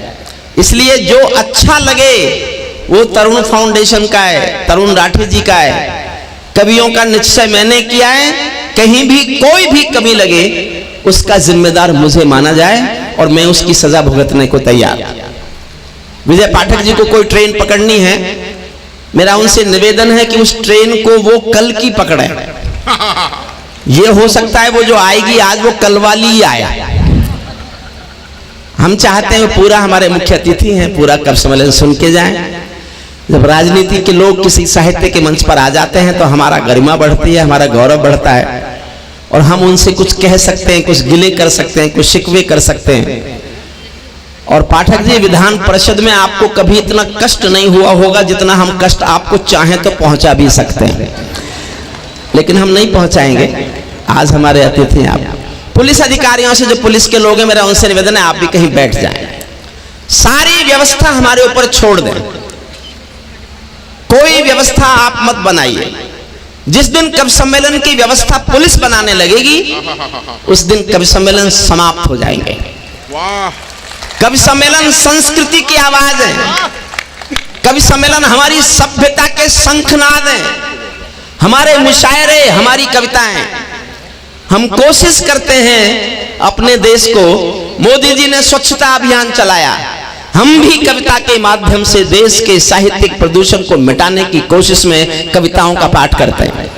इसलिए जो अच्छा लगे वो तरुण फाउंडेशन का है, तरुण राठी जी का है। कवियों का निश्चय मैंने किया है, कहीं भी कोई भी कमी लगे उसका जिम्मेदार मुझे माना जाए और मैं उसकी सजा भुगतने को तैयार। विजय पाठक जी को कोई ट्रेन पकड़नी है, मेरा उनसे निवेदन है कि उस ट्रेन को वो कल की पकड़े। ये हो सकता है वो जो आएगी आज वो कल वाली ही आए। हम चाहते हैं पूरा, हमारे मुख्य अतिथि हैं, पूरा कवि सम्मेलन सुन के जाएं। जब राजनीति के लोग किसी साहित्य के मंच पर आ जाते हैं तो हमारा गरिमा बढ़ती है, हमारा गौरव बढ़ता है और हम उनसे कुछ कह सकते हैं, कुछ गिले कर सकते हैं, कुछ शिकवे कर सकते हैं। और पाठक जी, विधान परिषद में आपको कभी इतना कष्ट नहीं हुआ होगा जितना हम कष्ट आपको चाहें तो पहुंचा भी सकते हैं, लेकिन हम नहीं पहुंचाएंगे। आज हमारे अतिथि आप पुलिस अधिकारियों से, जो पुलिस के लोग हैं, मेरा उनसे निवेदन है आप भी कहीं बैठ जाएं, सारी व्यवस्था हमारे ऊपर छोड़ दें, कोई व्यवस्था आप मत बनाइए। जिस दिन कवि सम्मेलन की व्यवस्था पुलिस बनाने लगेगी उस दिन कवि सम्मेलन समाप्त हो जाएंगे। कवि सम्मेलन संस्कृति की आवाज है, कवि सम्मेलन हमारी सभ्यता के शंखनाद हैं, हमारे मुशायरे, हमारी कविताएं। हम कोशिश करते हैं अपने देश को, मोदी जी ने स्वच्छता अभियान चलाया, हम भी कविता के माध्यम से देश के साहित्यिक प्रदूषण को मिटाने की कोशिश में कविताओं का पाठ करते हैं।